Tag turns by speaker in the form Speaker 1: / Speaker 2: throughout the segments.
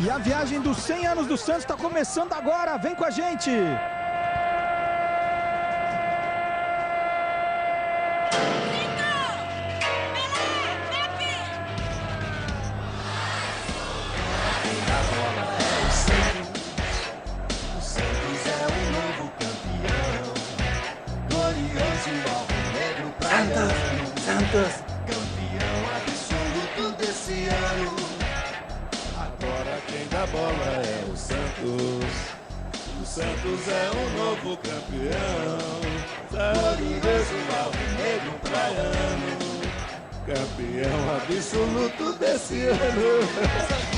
Speaker 1: E a viagem dos 100 anos do Santos está começando agora. Vem com a gente!
Speaker 2: Santos!
Speaker 3: Campeão absoluto desse ano. Agora quem dá bola é o Santos. O Santos é o novo campeão. Glorioso alvinegro praiano. Campeão absoluto desse ano.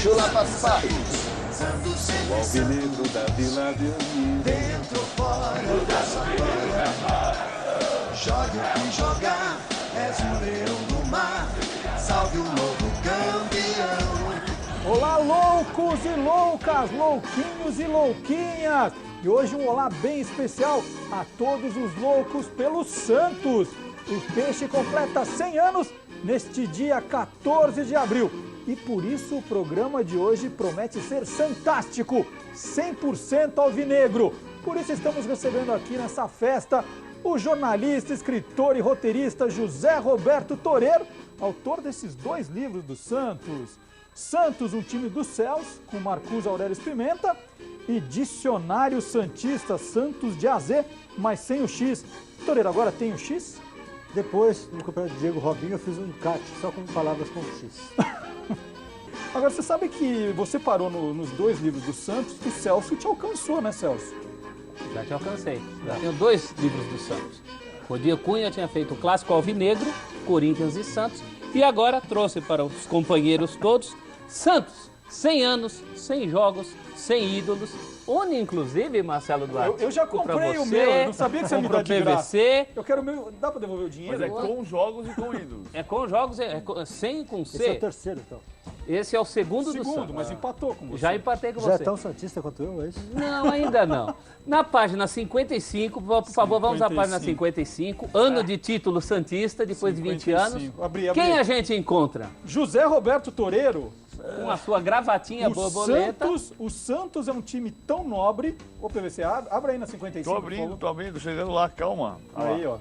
Speaker 2: Chula passar!
Speaker 3: Santos
Speaker 2: O alvinegro da Vila Belmiro.
Speaker 3: dentro, fora da savana. Jogue o que jogar, és o leão do mar. Salve o novo campeão.
Speaker 1: Olá, loucos e loucas, louquinhos e louquinhas! E hoje um olá bem especial a todos os loucos pelo Santos. O Peixe completa 100 anos neste dia 14 de abril. E por isso o programa de hoje promete ser fantástico, 100% alvinegro. Por isso estamos recebendo aqui nessa festa o jornalista, escritor e roteirista José Roberto Toreiro, autor desses 2 livros do Santos. Santos, um time dos céus, com Marcos Aurélio Pimenta, e Dicionário Santista Santos de AZ, mas sem o X. Toreiro, agora tem o X?
Speaker 4: Depois, no campeonato de Diego Robinho, eu fiz um encarte só com palavras com X.
Speaker 1: Agora, você sabe que você parou nos 2 livros do Santos, que o Celso te alcançou, né, Celso?
Speaker 5: Já te alcancei. Já tenho 2 livros do Santos. Rodrigo Cunha tinha feito o clássico alvinegro, Corinthians e Santos, e agora trouxe para os companheiros todos Santos, 100 anos, 100 jogos, 100 ídolos, onde inclusive, Marcelo Duarte,
Speaker 1: Eu já comprei o meu, eu não sabia que você me dá de graça.
Speaker 5: PVC.
Speaker 1: Eu quero o meu, dá pra devolver o dinheiro?
Speaker 6: Mas é com jogos e com ídolos.
Speaker 5: É com jogos, é 100 com C.
Speaker 4: Esse é o terceiro, então.
Speaker 5: Esse é o segundo do
Speaker 1: Segundo,
Speaker 5: Santos.
Speaker 1: mas empatou com você.
Speaker 5: Já empatei com
Speaker 4: Já é
Speaker 5: você.
Speaker 4: tão santista quanto eu, é isso?
Speaker 5: Não, ainda não. Na página 55, por favor, vamos à página 55. Ano de título santista, depois de 20 anos.
Speaker 1: 55. Abri.
Speaker 5: Quem a gente encontra?
Speaker 1: José Roberto Toreiro.
Speaker 5: Com a sua gravatinha borboleta.
Speaker 1: O Santos é um time tão nobre. Ô, PVC, abre aí na 55.
Speaker 6: Tô abrindo, chegando lá, calma.
Speaker 1: Aí, ó.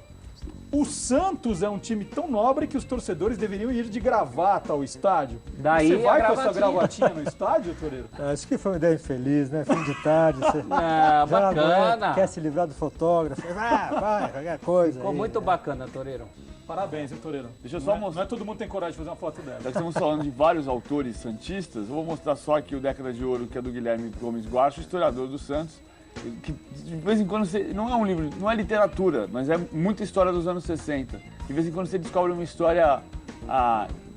Speaker 1: O Santos é um time tão nobre que os torcedores deveriam ir de gravata ao estádio.
Speaker 5: Daí
Speaker 1: Você vai
Speaker 5: a
Speaker 1: com essa
Speaker 5: gravatinha.
Speaker 1: gravatinha no estádio, Toreiro?
Speaker 4: Acho que foi uma ideia infeliz, né? Fim de tarde, você
Speaker 5: Ah,
Speaker 4: já
Speaker 5: bacana.
Speaker 4: quer se livrar do fotógrafo. Vai, qualquer coisa.
Speaker 5: Ficou
Speaker 4: aí.
Speaker 5: muito bacana, Toreiro.
Speaker 1: Parabéns, hein, Toreiro?
Speaker 6: Deixa eu só
Speaker 1: Não
Speaker 6: mostrar.
Speaker 1: é todo mundo tem coragem de fazer uma foto dela.
Speaker 6: Já que estamos falando de vários autores santistas, eu vou mostrar só aqui o Década de Ouro, que é do Guilherme Gomes Guarcho, historiador do Santos, que de vez em quando não é um livro, não é literatura, mas é muita história dos anos 60. De vez em quando você descobre uma história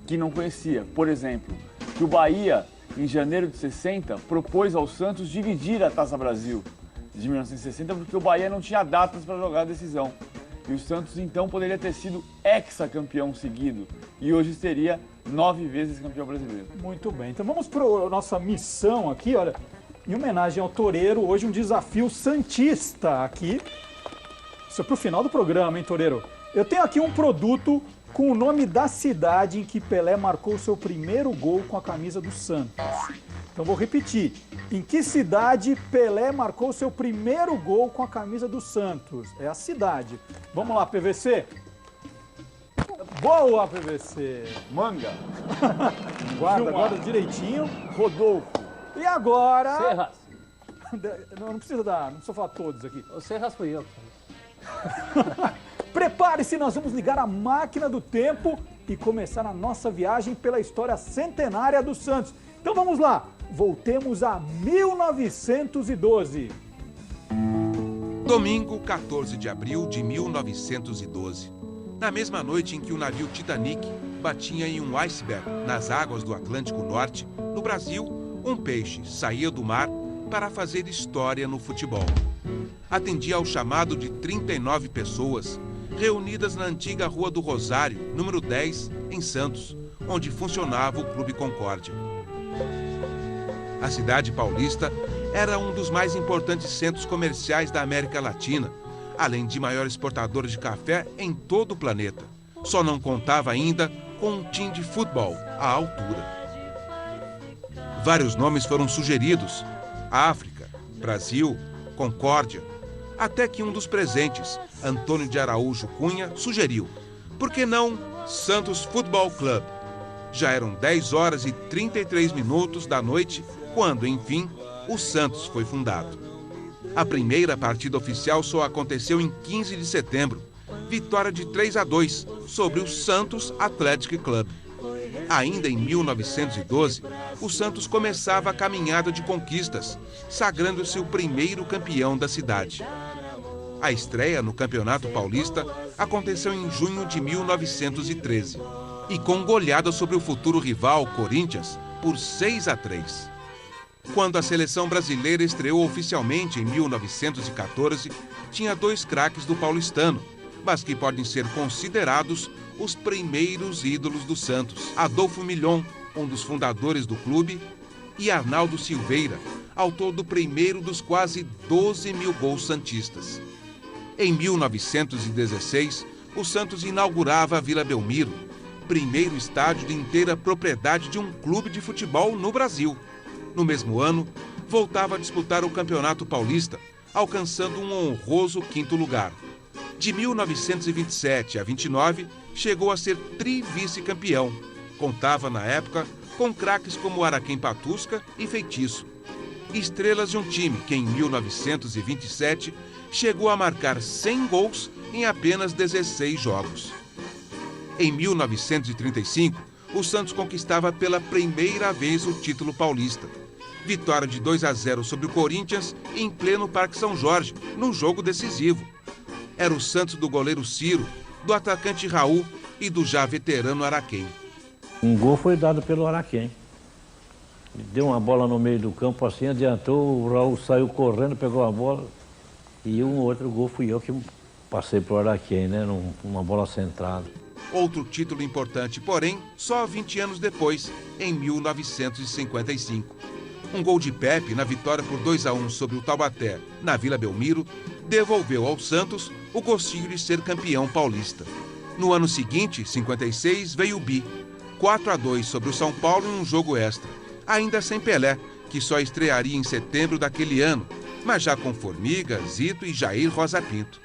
Speaker 6: que não conhecia. Por exemplo, que o Bahia, em janeiro de 60, propôs ao Santos dividir a Taça Brasil de 1960, porque o Bahia não tinha datas para jogar a decisão. E o Santos, então, poderia ter sido hexacampeão seguido. E hoje seria 9 vezes campeão brasileiro.
Speaker 1: Muito bem. Então vamos para a nossa missão aqui, olha. Em homenagem ao Toreiro, hoje um desafio santista aqui. Isso é pro final do programa, hein, Toreiro? Eu tenho aqui um produto com o nome da cidade em que Pelé marcou seu primeiro gol com a camisa do Santos. Então vou repetir. Em que cidade Pelé marcou seu primeiro gol com a camisa do Santos? É a cidade. Vamos lá, PVC. Boa, PVC.
Speaker 6: Manga,
Speaker 1: Guarda direitinho.
Speaker 6: Rodolfo,
Speaker 1: E agora...
Speaker 5: Serras.
Speaker 1: Não precisa dar, não precisa falar todos aqui.
Speaker 5: O Serras fui eu.
Speaker 1: Prepare-se, nós vamos ligar a máquina do tempo e começar a nossa viagem pela história centenária do Santos. Então vamos lá, voltemos a 1912.
Speaker 7: Domingo, 14 de abril de 1912. Na mesma noite em que o navio Titanic batia em um iceberg nas águas do Atlântico Norte, no Brasil, um peixe saía do mar para fazer história no futebol. Atendia ao chamado de 39 pessoas, reunidas na antiga Rua do Rosário, número 10, em Santos, onde funcionava o Clube Concórdia. A cidade paulista era um dos mais importantes centros comerciais da América Latina, além de maior exportador de café em todo o planeta. Só não contava ainda com um time de futebol à altura. Vários nomes foram sugeridos: África, Brasil, Concórdia. Até que um dos presentes, Antônio de Araújo Cunha, sugeriu: por que não Santos Futebol Clube? Já eram 10 horas e 33 minutos da noite quando, enfim, o Santos foi fundado. A primeira partida oficial só aconteceu em 15 de setembro, vitória de 3-2 sobre o Santos Athletic Club. Ainda em 1912, o Santos começava a caminhada de conquistas, sagrando-se o primeiro campeão da cidade. A estreia no Campeonato Paulista aconteceu em junho de 1913 e com goleada sobre o futuro rival Corinthians por 6-3. Quando a seleção brasileira estreou oficialmente em 1914, tinha 2 craques do paulistano, mas que podem ser considerados os primeiros ídolos do Santos: Adolfo Milhon, um dos fundadores do clube, e Arnaldo Silveira, autor do primeiro dos quase 12 mil gols santistas. Em 1916, o Santos inaugurava a Vila Belmiro, primeiro estádio de inteira propriedade de um clube de futebol no Brasil. No mesmo ano, voltava a disputar o Campeonato Paulista, alcançando um honroso 5º lugar. De 1927 a 29, chegou a ser tri-vice-campeão. Contava, na época, com craques como Araquém Patusca e Feitiço. Estrelas de um time que, em 1927, chegou a marcar 100 gols em apenas 16 jogos. Em 1935, o Santos conquistava pela primeira vez o título paulista. Vitória de 2-0 sobre o Corinthians em pleno Parque São Jorge, num jogo decisivo. Era o Santos do goleiro Ciro, do atacante Raul e do já veterano Araquém.
Speaker 8: Um gol foi dado pelo Araquém. Deu uma bola no meio do campo assim, adiantou, o Raul saiu correndo, pegou a bola. E um outro gol fui eu que passei pro Araquém, né? Numa bola centrada.
Speaker 7: Outro título importante, porém, só 20 anos depois, em 1955. Um gol de Pepe na vitória por 2-1 sobre o Taubaté, na Vila Belmiro, devolveu ao Santos o gostinho de ser campeão paulista. No ano seguinte, 56, veio o Bi, 4-2 sobre o São Paulo em um jogo extra, ainda sem Pelé, que só estrearia em setembro daquele ano, mas já com Formiga, Zito e Jair Rosa Pinto.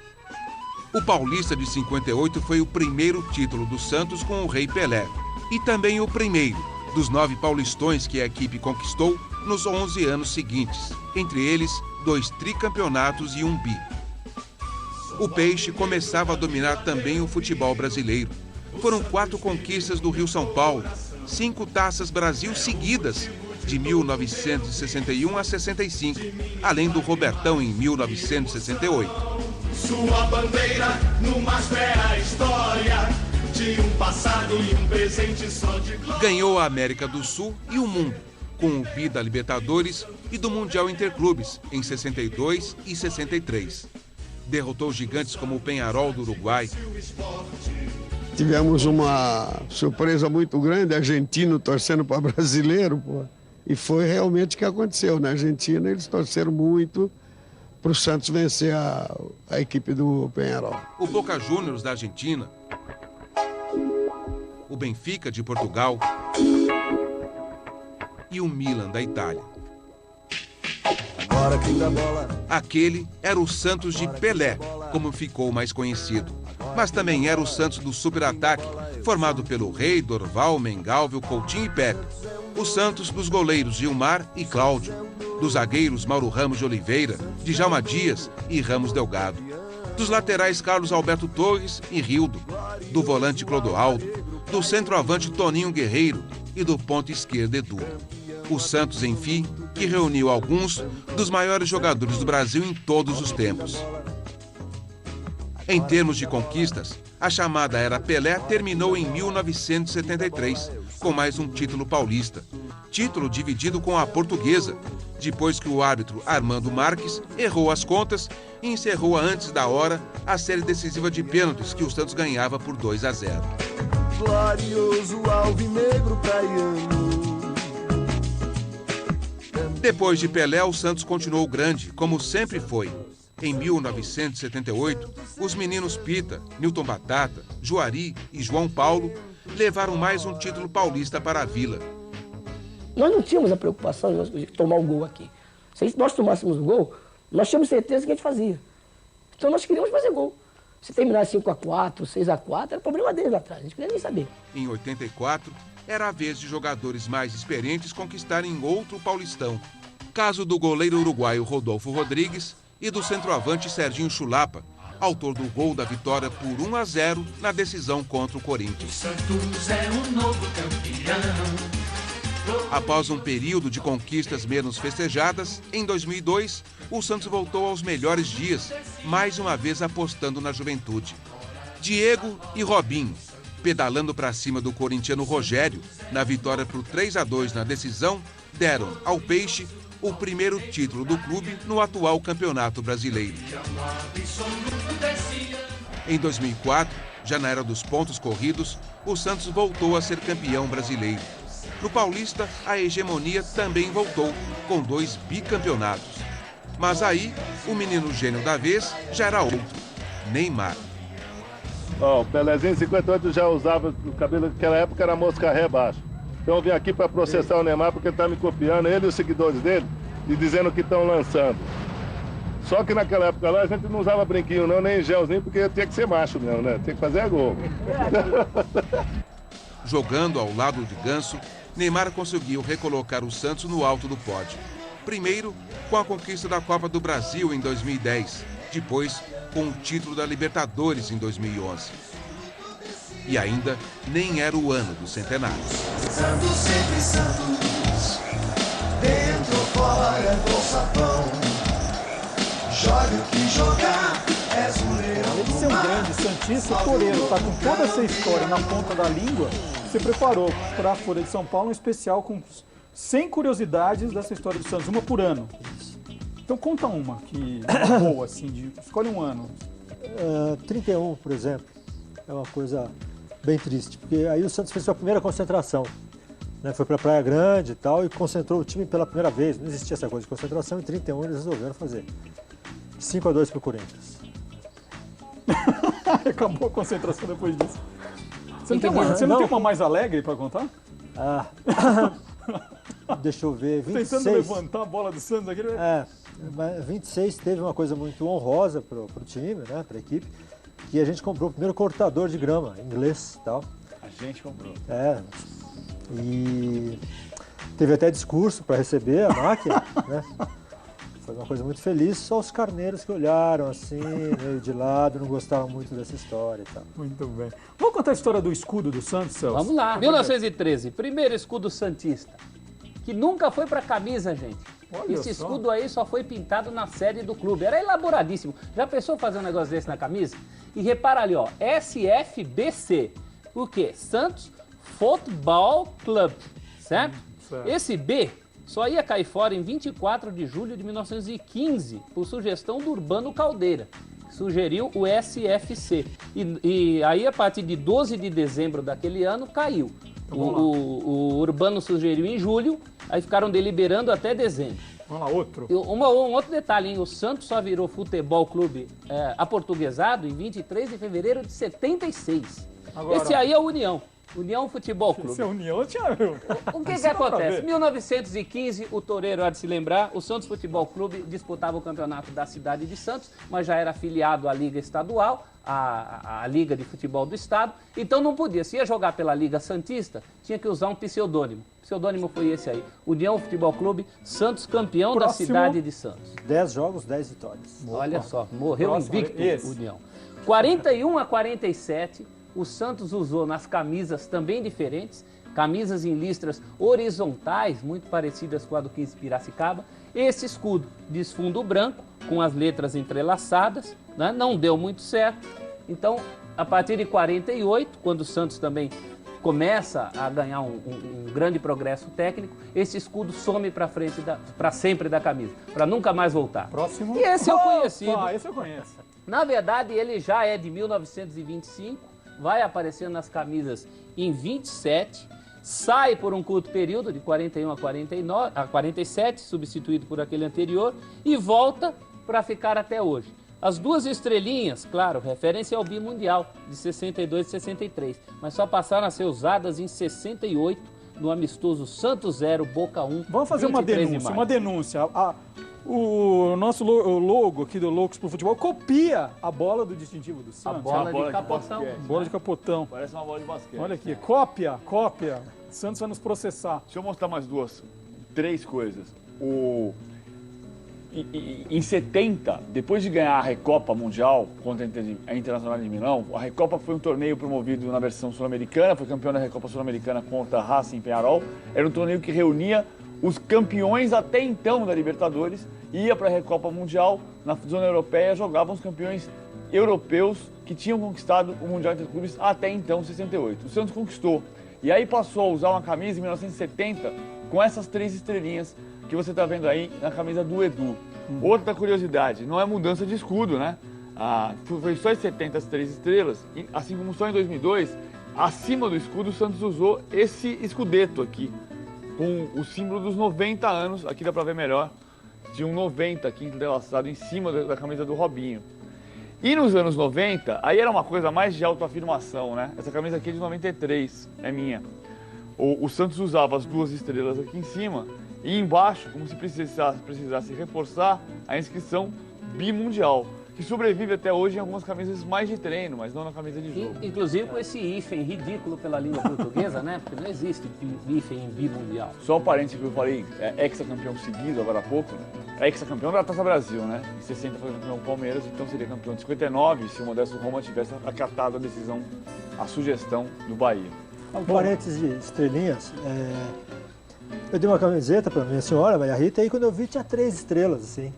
Speaker 7: O Paulista de 58 foi o primeiro título do Santos com o Rei Pelé, e também o primeiro dos 9 paulistões que a equipe conquistou nos 11 anos seguintes, entre eles 2 tricampeonatos e um bi. O Peixe começava a dominar também o futebol brasileiro. Foram 4 conquistas do Rio-São Paulo, 5 Taças Brasil seguidas, de 1961 a 65, além do Robertão em 1968.
Speaker 3: Sua bandeira numa fera história de um passado e um presente só de glória.
Speaker 7: Ganhou a América do Sul e o mundo, com o bi da Libertadores e do Mundial Interclubes em 62 e 63. Derrotou gigantes como o Peñarol do Uruguai.
Speaker 9: Tivemos uma surpresa muito grande, argentino torcendo para brasileiro, pô. E foi realmente o que aconteceu. Na Argentina, eles torceram muito para o Santos vencer a equipe do Peñarol.
Speaker 7: O Boca Juniors da Argentina, o Benfica de Portugal e o Milan da Itália. Aquele era o Santos de Pelé, como ficou mais conhecido. Mas também era o Santos do super-ataque, formado pelo Rei, Dorval, Mengalvio, Coutinho e Pepe. O Santos dos goleiros Gilmar e Cláudio, dos zagueiros Mauro Ramos de Oliveira, Djalma Dias e Ramos Delgado, dos laterais Carlos Alberto Torres e Rildo, do volante Clodoaldo, do centroavante Toninho Guerreiro e do ponta esquerda Edu. O Santos, enfim, que reuniu alguns dos maiores jogadores do Brasil em todos os tempos. Em termos de conquistas, a chamada Era Pelé terminou em 1973, com mais um título paulista. Título dividido com a Portuguesa, depois que o árbitro Armando Marques errou as contas e encerrou antes da hora a série decisiva de pênaltis que o Santos ganhava por 2-0.
Speaker 3: Glorioso alvinegro praiano.
Speaker 7: Depois de Pelé, o Santos continuou grande, como sempre foi. Em 1978, os meninos Pita, Nilton Batata, Juari e João Paulo levaram mais um título paulista para a Vila.
Speaker 10: Nós não tínhamos a preocupação de tomar o gol aqui. Se nós tomássemos o gol, nós tínhamos certeza que a gente fazia. Então nós queríamos fazer gol. Se terminar 5-4, 6-4, era problema deles lá atrás, a gente não queria nem saber.
Speaker 7: Em 84, era a vez de jogadores mais experientes conquistarem outro Paulistão. Caso do goleiro uruguaio Rodolfo Rodrigues e do centroavante Serginho Chulapa, autor do gol da vitória por 1-0 na decisão contra o Corinthians.
Speaker 3: Santos é o novo campeão.
Speaker 7: Após um período de conquistas menos festejadas, em 2002, o Santos voltou aos melhores dias, mais uma vez apostando na juventude. Diego e Robinho, pedalando para cima do corintiano Rogério, na vitória por 3-2 na decisão, deram ao Peixe o primeiro título do clube no atual Campeonato Brasileiro. Em 2004, já na era dos pontos corridos, o Santos voltou a ser campeão brasileiro. No Paulista, a hegemonia também voltou, com 2 bicampeonatos. Mas aí, o menino gênio da vez já era outro, Neymar.
Speaker 11: O Pelezinho em 58 já usava o cabelo, naquela época era mosca ré baixo. Então eu vim aqui para processar o Neymar porque ele está me copiando, ele e os seguidores dele, e dizendo que estão lançando. Só que naquela época lá a gente não usava brinquinho não, nem gelzinho, porque tinha que ser macho mesmo, né? Tinha que fazer gol.
Speaker 7: Jogando ao lado de Ganso, Neymar conseguiu recolocar o Santos no alto do pódio. Primeiro, com a conquista da Copa do Brasil em 2010. Depois, com o título da Libertadores em 2011. E ainda nem era o ano do centenário.
Speaker 3: Santos, sempre Santos. Dentro, fora, do sapão. Joga o que jogar. És o leão.
Speaker 1: Além de ser um grande santista, o Toreiro tá com toda essa história na ponta da língua. Você preparou para a Folha de São Paulo um especial com 100 curiosidades dessa história do Santos, uma por ano. Então conta uma que é boa, assim, escolhe um ano.
Speaker 4: 31, por exemplo, é uma coisa bem triste, porque aí o Santos fez sua primeira concentração. Né? Foi para Praia Grande e tal, e concentrou o time pela primeira vez. Não existia essa coisa de concentração, em 31 eles resolveram fazer. 5-2 para o Corinthians.
Speaker 1: Acabou a concentração depois disso. Você não tem uma mais alegre para contar?
Speaker 4: Deixa eu ver, 26...
Speaker 1: Tentando levantar a bola do Santos aqui.
Speaker 4: 26 teve uma coisa muito honrosa para o time, né, para a equipe, que a gente comprou o primeiro cortador de grama, inglês e tal.
Speaker 6: A gente comprou.
Speaker 4: E teve até discurso para receber a máquina, né? Foi uma coisa muito feliz, só os carneiros que olharam assim, meio de lado, não gostavam muito dessa história e tal.
Speaker 1: Muito bem. Vamos contar a história do escudo do Santos, Celso?
Speaker 5: Vamos lá. 1913, primeiro escudo santista, que nunca foi para camisa, gente.
Speaker 1: Olha
Speaker 5: Esse
Speaker 1: só.
Speaker 5: escudo aí só foi pintado na sede do clube. Era elaboradíssimo. Já pensou fazer um negócio desse na camisa? E repara ali, ó, SFBC. O quê? Santos Football Club, certo?
Speaker 1: Certo.
Speaker 5: Esse B só ia cair fora em 24 de julho de 1915, por sugestão do Urbano Caldeira, que sugeriu o SFC. E aí, a partir de 12 de dezembro daquele ano, caiu. O Urbano sugeriu em julho, aí ficaram deliberando até dezembro.
Speaker 1: Vamos lá, outro.
Speaker 5: Um outro detalhe, hein? O Santos só virou futebol clube aportuguesado em 23 de fevereiro de 76.
Speaker 1: Agora,
Speaker 5: esse aí é o União. União Futebol Clube.
Speaker 1: Esse é União,
Speaker 5: O que acontece? Em 1915, o Toreiro há de se lembrar, o Santos Futebol Clube disputava o campeonato da cidade de Santos, mas já era afiliado à Liga Estadual, à Liga de Futebol do Estado, então não podia. Se ia jogar pela Liga Santista, tinha que usar um pseudônimo. O pseudônimo foi esse aí. União Futebol Clube, Santos campeão da cidade de Santos.
Speaker 4: 10 jogos, 10 vitórias.
Speaker 5: Olha só, morreu invicto
Speaker 1: esse.
Speaker 5: União. 41-47, o Santos usou nas camisas também diferentes, camisas em listras horizontais, muito parecidas com a do 15 Piracicaba. Esse escudo de fundo branco, com as letras entrelaçadas, né? Não deu muito certo. Então, a partir de 48, quando o Santos também começa a ganhar um grande progresso técnico, esse escudo some para sempre da camisa, para nunca mais voltar.
Speaker 1: Próximo.
Speaker 5: E esse eu conhecido.
Speaker 1: Esse eu conheço.
Speaker 5: Na verdade, ele já é de 1925, vai aparecer nas camisas em 27, sai por um curto período, de 41 a 47, substituído por aquele anterior, e volta para ficar até hoje. As duas estrelinhas, claro, referência ao bimundial de 62 e 63, mas só passaram a ser usadas em 68, no amistoso Santos 0, Boca 1.
Speaker 1: Vamos fazer uma
Speaker 5: 23 de
Speaker 1: denúncia,
Speaker 5: maio.
Speaker 1: uma denúncia. O nosso logo aqui do Loucos pro Futebol copia a bola do distintivo do
Speaker 5: A
Speaker 1: Santos.
Speaker 5: bola
Speaker 6: bola
Speaker 5: de
Speaker 6: de
Speaker 5: capotão.
Speaker 6: basquete.
Speaker 1: Bola de capotão.
Speaker 6: Parece uma bola de basquete.
Speaker 1: Olha aqui, cópia. Santos vai nos processar.
Speaker 6: Deixa eu mostrar mais três coisas. Em 70, depois de ganhar a Recopa Mundial contra a Internacional de Milão, a Recopa foi um torneio promovido na versão sul-americana, foi campeão da Recopa Sul-Americana contra a Racing Peñarol. Era um torneio que reunia os campeões até então da Libertadores, ia para a Recopa Mundial, na zona europeia jogavam os campeões europeus que tinham conquistado o Mundial entre Clubes até então, 68. O Santos conquistou. E aí passou a usar uma camisa em 1970 com essas 3 estrelinhas que você está vendo aí na camisa do Edu. Outra curiosidade, não é mudança de escudo, né? Foi só em 70 as 3 estrelas, e, assim como só em 2002, acima do escudo o Santos usou esse escudeto aqui, com o símbolo dos 90 anos, aqui dá para ver melhor, de um 90 aqui entrelaçado em cima da camisa do Robinho. E nos anos 90, aí era uma coisa mais de autoafirmação, né? Essa camisa aqui é de 93, é minha. O Santos usava as 2 estrelas aqui em cima e embaixo, como se precisasse reforçar, a inscrição bimundial, que sobrevive até hoje em algumas camisas mais de treino, mas não na camisa de jogo.
Speaker 5: Inclusive com esse hífen ridículo pela língua portuguesa, né? Porque não existe hífen em bimundial.
Speaker 6: Só um parênteses que eu falei, hexacampeão seguido agora há pouco, né? Hexacampeão da Taça Brasil, né? Em 60 foi campeão Palmeiras, então seria campeão de 59 se o Modesto Roma tivesse acatado a decisão, a sugestão do Bahia.
Speaker 4: Um parênteses de estrelinhas, eu dei uma camiseta para minha senhora, Maria Rita, e quando eu vi tinha 3 estrelas, assim.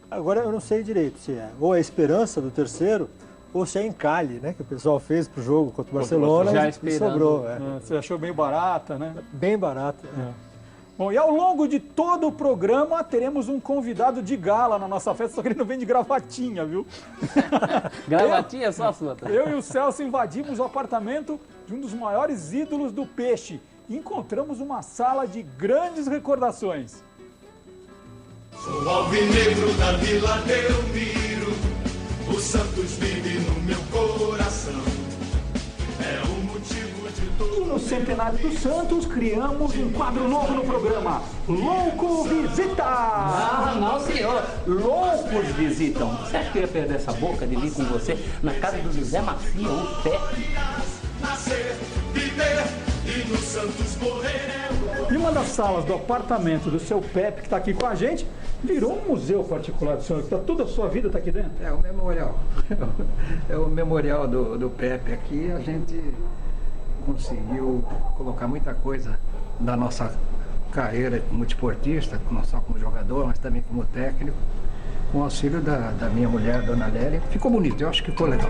Speaker 4: Agora eu não sei direito se é ou a esperança do terceiro ou se é encalhe, né? Que o pessoal fez pro jogo contra o Barcelona e sobrou.
Speaker 1: Você achou bem barata, né?
Speaker 4: Bem barata.
Speaker 1: Bom, e ao longo de todo o programa teremos um convidado de gala na nossa festa, só que ele não vem de gravatinha, viu?
Speaker 5: Gravatinha só a sua, tá?
Speaker 1: Eu e o Celso invadimos o apartamento de um dos maiores ídolos do peixe e encontramos uma sala de grandes recordações.
Speaker 3: Sou alvinegro da Vila Belmiro, o Santos vive no meu coração. É o motivo de todo.
Speaker 1: E no centenário do Santos criamos um quadro novo no programa, Louco Visita!
Speaker 5: Ah, não, senhor. Loucos visitam. Você acha que eu ia perder essa boca de vir com você na casa do José Macia, o Pepe?
Speaker 3: Nascer, viver e no Santos morrer.
Speaker 1: E uma das salas do apartamento do seu Pepe, que está aqui com a gente, virou um museu particular do senhor, que toda a sua vida está aqui dentro.
Speaker 12: É o memorial. É o memorial do Pepe. Aqui a gente conseguiu colocar muita coisa da nossa carreira como esportista, não só como jogador, mas também como técnico, com o auxílio da minha mulher, Dona Lélia. Ficou bonito, eu acho que ficou legal.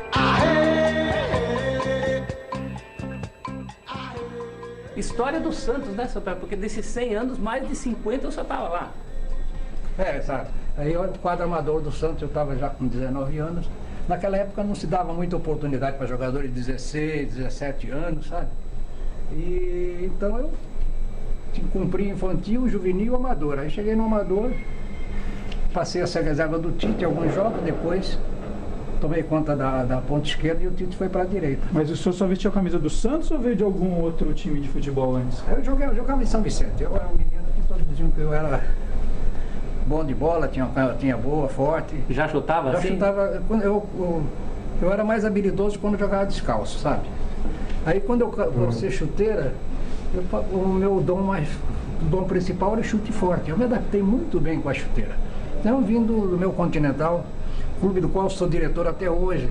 Speaker 5: História do Santos, né, seu Pepe? Porque desses 100 anos, mais de 50 eu só estava lá.
Speaker 12: Sabe? Aí eu, quadro amador do Santos, eu estava já com 19 anos. Naquela época não se dava muita oportunidade para jogadores de 16, 17 anos, sabe? E então eu cumpri infantil, juvenil, amador. Aí cheguei no amador, passei a ser reserva do Tite alguns jogos, depois tomei conta da ponta esquerda e o Tite foi para a direita.
Speaker 1: Mas o senhor só vestiu a camisa do Santos ou veio de algum outro time de futebol antes?
Speaker 12: Eu jogava em São Vicente. Eu era um menino que todos diziam que eu era bom de bola, tinha boa, forte.
Speaker 5: Já chutava
Speaker 12: Já
Speaker 5: assim?
Speaker 12: chutava. Eu era mais habilidoso quando jogava descalço, sabe? Aí quando eu ser chuteira, o meu dom principal era chute forte. Eu me adaptei muito bem com a chuteira. Então, vindo do meu Continental, clube do qual sou diretor até hoje,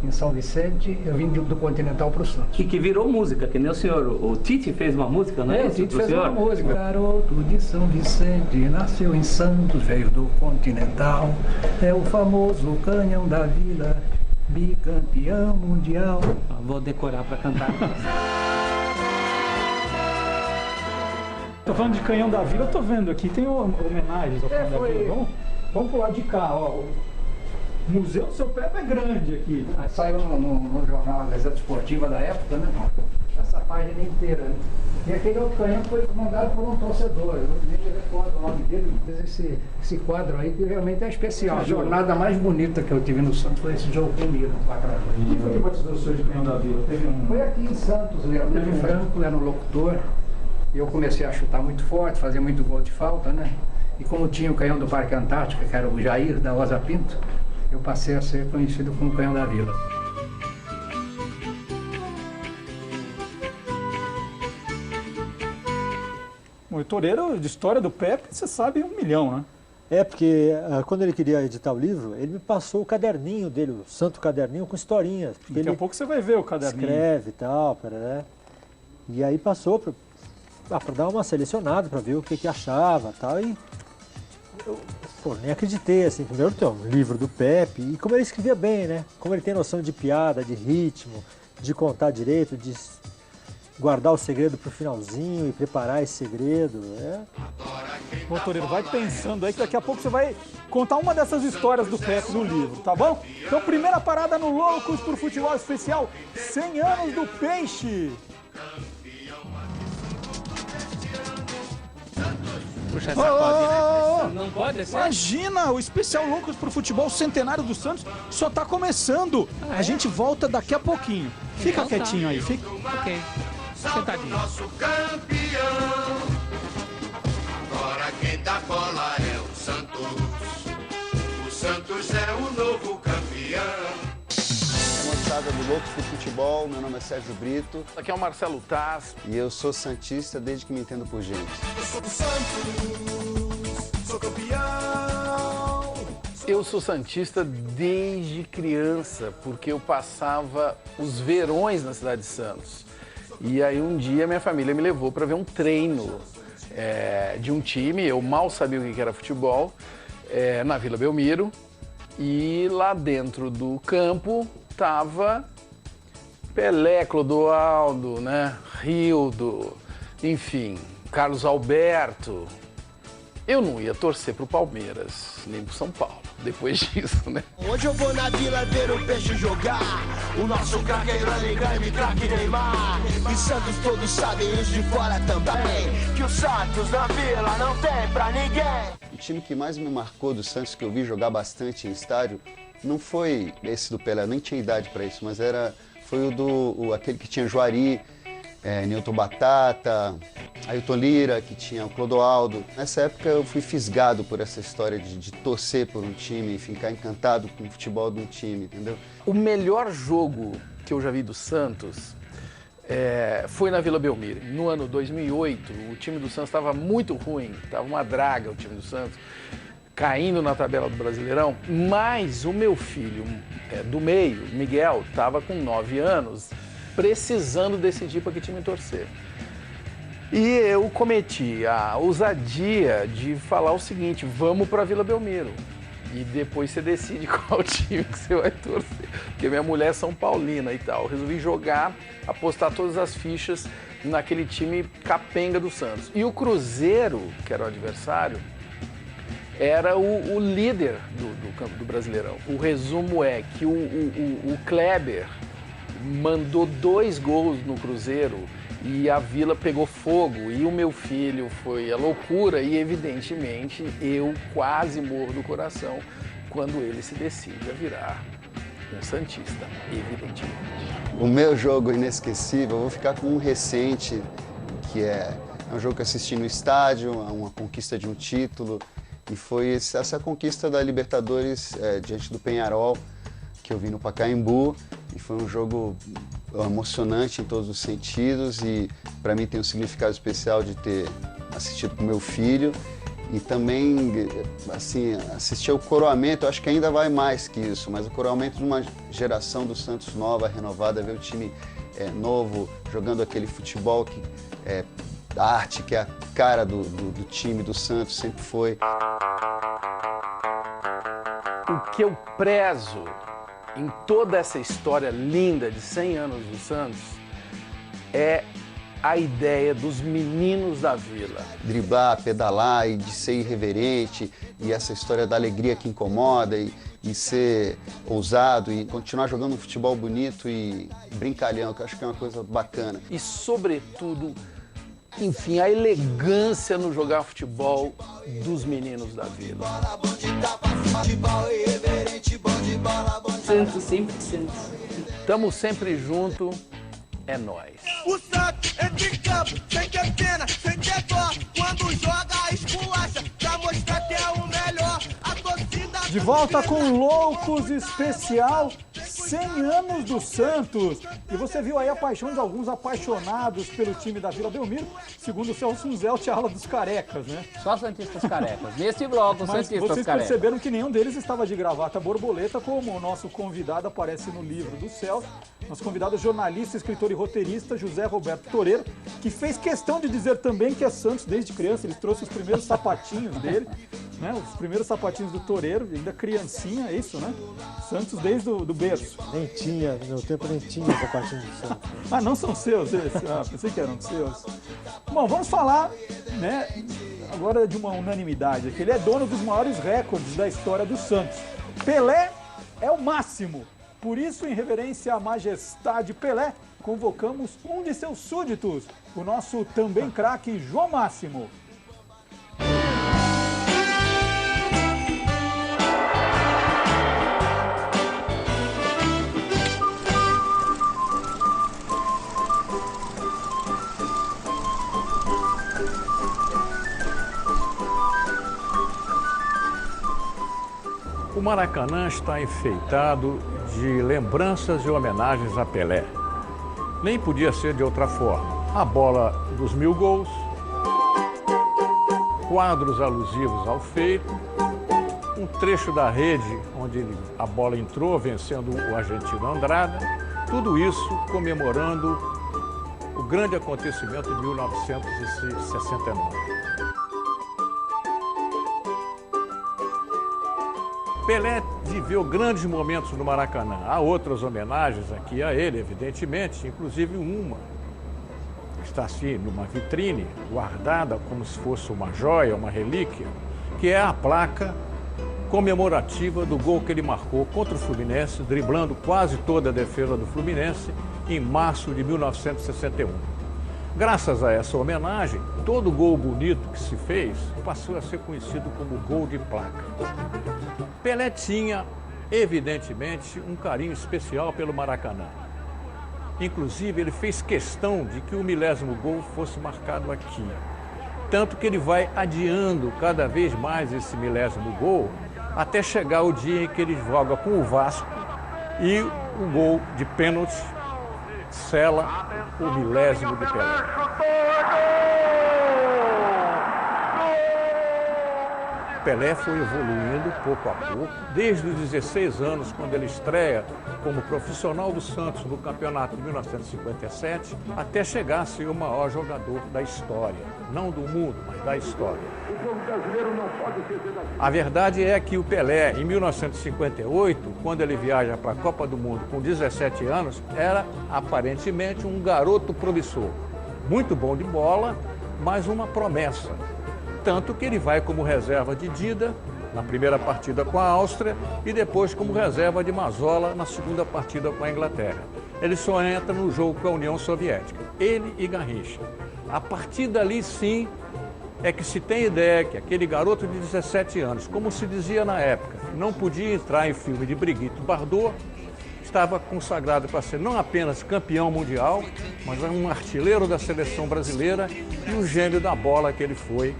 Speaker 12: em São Vicente, eu vim do Continental para o Santos.
Speaker 5: E que virou música, que nem o senhor. O Tite fez uma música, não é?
Speaker 12: O Tite fez uma música. Garoto de São Vicente, nasceu em Santos, veio do Continental. É o famoso canhão da vila, bicampeão mundial.
Speaker 5: Vou decorar para cantar.
Speaker 1: Tô falando de Canhão da Vila, eu tô vendo aqui, tem homenagens ao Canhão da Vila. Vamos pro lado de cá, ó. O Museu do seu Pepe é grande aqui.
Speaker 12: Saiu no jornal, a Gazeta Esportiva da época, né? essa página inteira. Né? E aquele outro canhão foi mandado por um torcedor, eu nem me recordo o nome dele, mas esse quadro aí que realmente é especial. A jornada mais bonita que eu tive no Santos foi esse jogo com o Milan, 4-2.
Speaker 1: Quem foi que batizou o senhor de Canhão da Vila?
Speaker 12: Foi aqui em Santos, Leandro Franco era o locutor, e eu comecei a chutar muito forte, fazer muito gol de falta, né? E como tinha o canhão do Parque Antártica, que era o Jair da Rosa Pinto, eu passei a ser conhecido como Canhão da Vila.
Speaker 1: O Toreiro, de história do Pepe, você sabe 1 milhão, né?
Speaker 4: É, porque quando ele queria editar o livro, ele me passou o caderninho dele, o santo caderninho com historinhas.
Speaker 1: Daqui a pouco você vai ver o caderninho.
Speaker 4: Escreve e tal, né? E aí passou para dar uma selecionada, para ver o que achava e tal. E eu nem acreditei, assim, primeiro tem um livro do Pepe, e como ele escrevia bem, né? Como ele tem noção de piada, de ritmo, de contar direito, de guardar o segredo pro finalzinho e preparar esse segredo,
Speaker 1: Ô, Toreiro, vai pensando aí que daqui a pouco você vai contar uma dessas histórias do Pepe no livro, tá bom? Então, primeira parada no Loucos por Futebol Especial, 100 anos do Peixe.
Speaker 5: Puxa essa corda, né? Não pode ser?
Speaker 1: Imagina, o especial Loucos pro Futebol Centenário do Santos só tá começando. A gente volta daqui a pouquinho. Fica
Speaker 5: Então
Speaker 1: quietinho
Speaker 5: tá.
Speaker 1: aí, fica.
Speaker 5: Ok. Sentadinho.
Speaker 3: Nosso campeão. Agora quem dá bola é o Santos. O Santos é o novo campeão.
Speaker 2: Moçada do Loucos pro Futebol, meu nome é Sérgio Brito.
Speaker 13: Aqui é o Marcelo Taz.
Speaker 2: E eu sou santista desde que me entendo por gente.
Speaker 3: Eu sou do Santos, sou campeão.
Speaker 13: Eu sou santista desde criança, porque eu passava os verões na cidade de Santos. E aí um dia minha família me levou para ver um treino de um time, eu mal sabia o que era futebol, na Vila Belmiro. E lá dentro do campo tava Pelé, Clodoaldo, né? Rildo, enfim, Carlos Alberto. Eu não ia torcer pro Palmeiras, nem pro São Paulo, depois disso, né?
Speaker 3: Hoje eu vou na vila ver o Peixe jogar. O nosso craque é Rani Grime, craque Neymar. E Santos todos sabem, os de fora também, que o Santos na vila não tem pra ninguém.
Speaker 2: O time que mais me marcou do Santos, que eu vi jogar bastante em estádio, não foi esse do Pelé, nem tinha idade para isso, mas foi aquele que tinha Juari, Newton Batata, Ailton Lira, que tinha o Clodoaldo. Nessa época eu fui fisgado por essa história de torcer por um time, ficar encantado com o futebol de um time, entendeu?
Speaker 13: O melhor jogo que eu já vi do Santos foi na Vila Belmiro. No ano 2008, o time do Santos estava muito ruim, estava uma draga o time do Santos, caindo na tabela do Brasileirão, mas o meu filho do meio, Miguel, estava com 9 anos, precisando decidir para que time torcer. E eu cometi a ousadia de falar o seguinte: vamos para a Vila Belmiro. E depois você decide qual time que você vai torcer. Porque minha mulher é São Paulina e tal. Eu resolvi apostar todas as fichas naquele time capenga do Santos. E o Cruzeiro, que era o adversário, era o líder do Brasileirão. O resumo é que o Kleber mandou 2 gols no Cruzeiro e a Vila pegou fogo e o meu filho foi a loucura e, evidentemente, eu quase morro do coração quando ele se decide a virar um santista, evidentemente.
Speaker 2: O meu jogo inesquecível, eu vou ficar com um recente, que é um jogo que eu assisti no estádio, uma conquista de um título, e foi essa conquista da Libertadores diante do Peñarol, que eu vi no Pacaembu, e foi um jogo emocionante em todos os sentidos, e para mim tem um significado especial de ter assistido com meu filho, e também, assim, assistir ao coroamento. Eu acho que ainda vai mais que isso, mas o coroamento de uma geração do Santos nova, renovada, ver o time novo, jogando aquele futebol que da arte, que é a cara do time do Santos, sempre foi.
Speaker 13: O que eu prezo em toda essa história linda de 100 anos do Santos é a ideia dos meninos da Vila.
Speaker 2: Driblar, pedalar e de ser irreverente, e essa história da alegria que incomoda, e e ser ousado e continuar jogando um futebol bonito e brincalhão, que eu acho que é uma coisa bacana.
Speaker 13: E, sobretudo, enfim, a elegância no jogar futebol dos meninos da Vila.
Speaker 14: Santos, sempre Santos.
Speaker 13: Tamo sempre junto, é nóis.
Speaker 3: O Santos entra em campo, sem ter pena, sem ter dó. Quando joga, esculacha, pra mostrar que é o melhor. A torcida...
Speaker 1: De volta com Loucos Especial 100 anos do Santos. E você viu aí a paixão de alguns apaixonados pelo time da Vila Belmiro, segundo o Celso Zelt, a ala dos carecas, né?
Speaker 5: Só santistas carecas. Nesse bloco,
Speaker 1: Mas
Speaker 5: santistas
Speaker 1: vocês
Speaker 5: carecas.
Speaker 1: perceberam que nenhum deles estava de gravata borboleta, como o nosso convidado aparece no livro do Celso. Nosso convidado é jornalista, escritor e roteirista José Roberto Toreiro, que fez questão de dizer também que é Santos desde criança. Ele trouxe os primeiros sapatinhos dele, né? Os primeiros sapatinhos do Toreiro, ainda criancinha, é isso, né? Santos desde do berço.
Speaker 4: Nem tinha, no meu tempo nem tinha sapatinho do Santos.
Speaker 1: Ah, não são seus esses? Ah, pensei que eram seus. Bom, vamos falar, né, agora de uma unanimidade, que ele é dono dos maiores recordes da história do Santos. Pelé é o máximo. Por isso, em reverência à majestade Pelé, convocamos um de seus súditos, o nosso também craque João Máximo.
Speaker 15: O Maracanã está enfeitado de lembranças e homenagens a Pelé. Nem podia ser de outra forma. A bola dos 1000 gols, quadros alusivos ao feito, um trecho da rede onde a bola entrou vencendo o argentino Andrada, tudo isso comemorando o grande acontecimento de 1969. Pelé viveu grandes momentos no Maracanã. Há outras homenagens aqui a ele, evidentemente, inclusive uma está assim numa vitrine, guardada como se fosse uma joia, uma relíquia, que é a placa comemorativa do gol que ele marcou contra o Fluminense, driblando quase toda a defesa do Fluminense em março de 1961. Graças a essa homenagem, todo gol bonito que se fez passou a ser conhecido como gol de placa. Pelé tinha, evidentemente, um carinho especial pelo Maracanã. Inclusive, ele fez questão de que o 1000º gol fosse marcado aqui. Tanto que ele vai adiando cada vez mais esse 1000º gol, até chegar o dia em que ele joga com o Vasco e o gol de pênalti sela o 1000º de Pelé. Pelé foi evoluindo pouco a pouco, desde os 16 anos, quando ele estreia como profissional do Santos no campeonato de 1957, até chegar a ser o maior jogador da história. Não do mundo, mas da história. A verdade é que o Pelé, em 1958, quando ele viaja para a Copa do Mundo com 17 anos, era aparentemente um garoto promissor. Muito bom de bola, mas uma promessa. Tanto que ele vai como reserva de Dida na primeira partida com a Áustria e depois como reserva de Mazzola na segunda partida com a Inglaterra. Ele só entra no jogo com a União Soviética, ele e Garrincha. A partir dali, sim, é que se tem ideia que aquele garoto de 17 anos, como se dizia na época, não podia entrar em filme de Brigitte Bardot, estava consagrado para ser não apenas campeão mundial, mas um artilheiro da seleção brasileira e o gênio da bola que ele foi,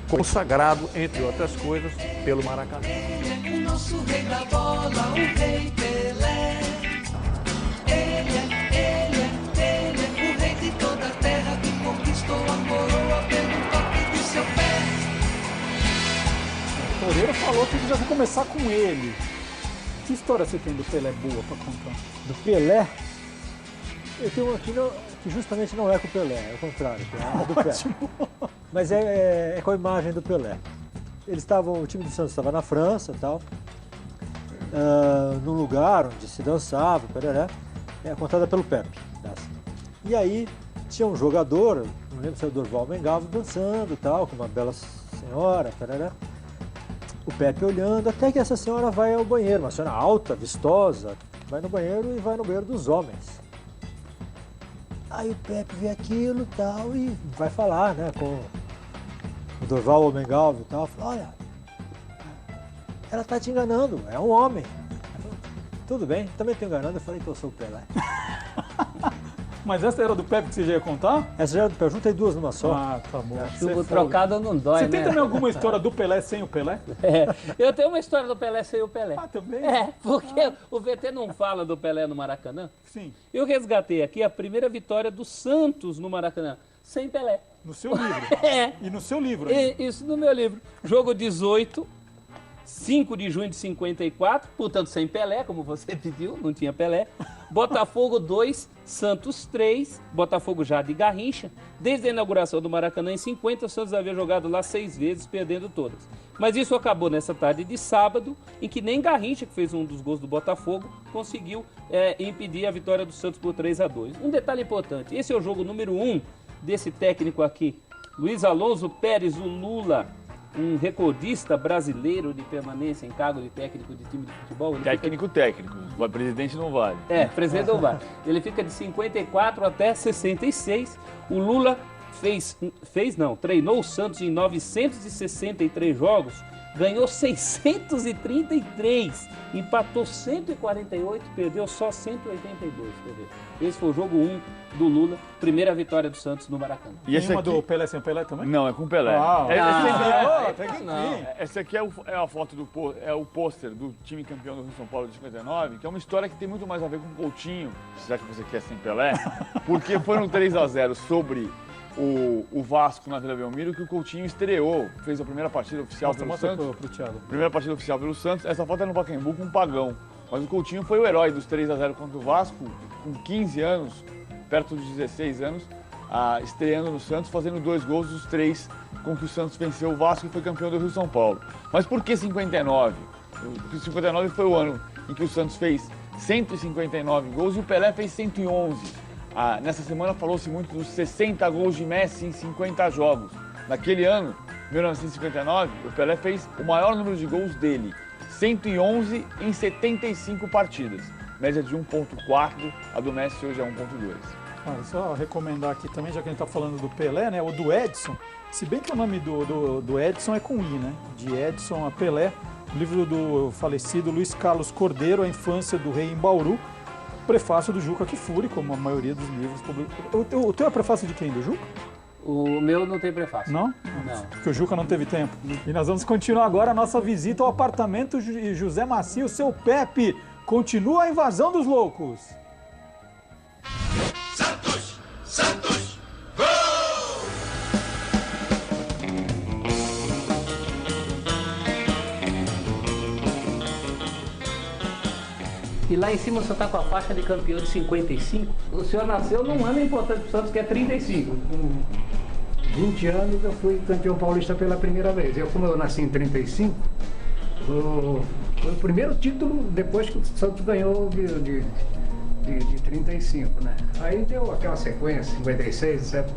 Speaker 15: consagrado, entre outras coisas, pelo Maracanã.
Speaker 3: O nosso rei da bola, o rei Pelé. Ele é o rei de toda a terra que conquistou a coroa pelo toque de seu pé.
Speaker 1: O Toreiro falou que já vou começar com ele. Que história você tem do Pelé boa para contar?
Speaker 4: Do Pelé? Eu tenho uma aqui que justamente não é com o Pelé, é o contrário, que é a do Pelé. Mas é com a imagem do Pelé. O time do Santos estava na França e tal, num lugar onde se dançava, pereré, contada pelo Pepe. E aí tinha um jogador, não lembro se era o Dorval Mengalvo, dançando e tal, com uma bela senhora, pereré. O Pepe olhando, até que essa senhora vai ao banheiro, uma senhora alta, vistosa, vai no banheiro e vai no banheiro dos homens. Aí o Pepe vê aquilo e tal, e vai falar, né, com o Dorval Homengalvo e tal, fala, olha, ela tá te enganando, é um homem. Tudo bem, também tô enganando, eu falei que eu sou o Pelé.
Speaker 1: Mas essa era do Pepe que você já ia contar?
Speaker 4: Essa já era do Pelé, juntei duas numa só.
Speaker 1: Ah, tá bom.
Speaker 5: Chuva trocada não dói,
Speaker 1: Você
Speaker 5: né?
Speaker 1: tem também alguma história do Pelé sem o Pelé?
Speaker 5: Eu tenho uma história do Pelé sem o Pelé.
Speaker 1: Ah, também?
Speaker 5: Porque o VT não fala do Pelé no Maracanã.
Speaker 1: Sim.
Speaker 5: Eu resgatei aqui a primeira vitória do Santos no Maracanã, sem Pelé.
Speaker 1: No seu livro? E no seu livro?
Speaker 5: Isso no meu livro. Jogo 18, 5 de junho de 54, portanto sem Pelé, como você pediu, não tinha Pelé. Botafogo 2, Santos 3, Botafogo já de Garrincha. Desde a inauguração do Maracanã em 50, o Santos havia jogado lá 6 vezes, perdendo todas. Mas isso acabou nessa tarde de sábado, em que nem Garrincha, que fez um dos gols do Botafogo, conseguiu impedir a vitória do Santos por 3-2. Um detalhe importante, esse é o jogo número 1 desse técnico aqui, Luiz Alonso Pérez, o Lula, um recordista brasileiro de permanência em cargo de técnico de time de futebol.
Speaker 6: Técnico, o presidente não vale.
Speaker 5: Presidente não vale. Ele fica de 54 até 66. O Lula treinou o Santos em 963 jogos, ganhou 633, empatou 148, perdeu só 182. Esse foi o jogo 1 do Lula, primeira vitória do Santos no Maracanã.
Speaker 6: E esse aqui...
Speaker 1: do Pelé sem o Pelé também?
Speaker 6: Não, é com o Pelé.
Speaker 1: Não.
Speaker 6: Essa aqui é a foto o pôster do time campeão do Rio São Paulo de 59, que é uma história que tem muito mais a ver com o Coutinho, já que você quer sem Pelé, porque foi no 3-0 sobre o Vasco na Vila Belmiro que o Coutinho estreou, fez a primeira partida oficial pelo Santos. Primeira partida oficial pelo Santos. Essa foto é no Pacaembu com um Pagão. Mas o Coutinho foi o herói dos 3-0 contra o Vasco, com 15 anos, perto dos 16 anos, estreando no Santos, fazendo 2 gols dos 3 com que o Santos venceu o Vasco e foi campeão do Rio São Paulo. Mas por que 59? Porque 59 foi o ano em que o Santos fez 159 gols e o Pelé fez 111. Nessa semana falou-se muito dos 60 gols de Messi em 50 jogos. Naquele ano, 1959, o Pelé fez o maior número de gols dele, 111 em 75 partidas. Média de 1.4, a do Messi hoje é 1.2.
Speaker 1: Só recomendar aqui também, já que a gente está falando do Pelé, né, o do Edson, se bem que o nome do Edson é com I, né? De Edson a Pelé, livro do falecido Luiz Carlos Cordeiro, A Infância do Rei em Bauru, prefácio do Juca Kfouri, como a maioria dos livros publicados. O teu é prefácio de quem? Do Juca?
Speaker 5: O meu não tem prefácio.
Speaker 1: Não?
Speaker 5: Não.
Speaker 1: Porque o Juca não teve tempo. E nós vamos continuar agora a nossa visita ao apartamento José Macia, o seu Pepe. Continua a invasão dos loucos.
Speaker 3: Santos! Santos! Gol!
Speaker 5: E lá em cima você está com a faixa de campeão de 55. O senhor nasceu num ano importante para o Santos, que é 35.
Speaker 12: Com 20 anos eu fui campeão paulista pela primeira vez. Como eu nasci em 35, foi o primeiro título depois que o Santos ganhou de 35, né? Aí deu aquela sequência, 56, etc.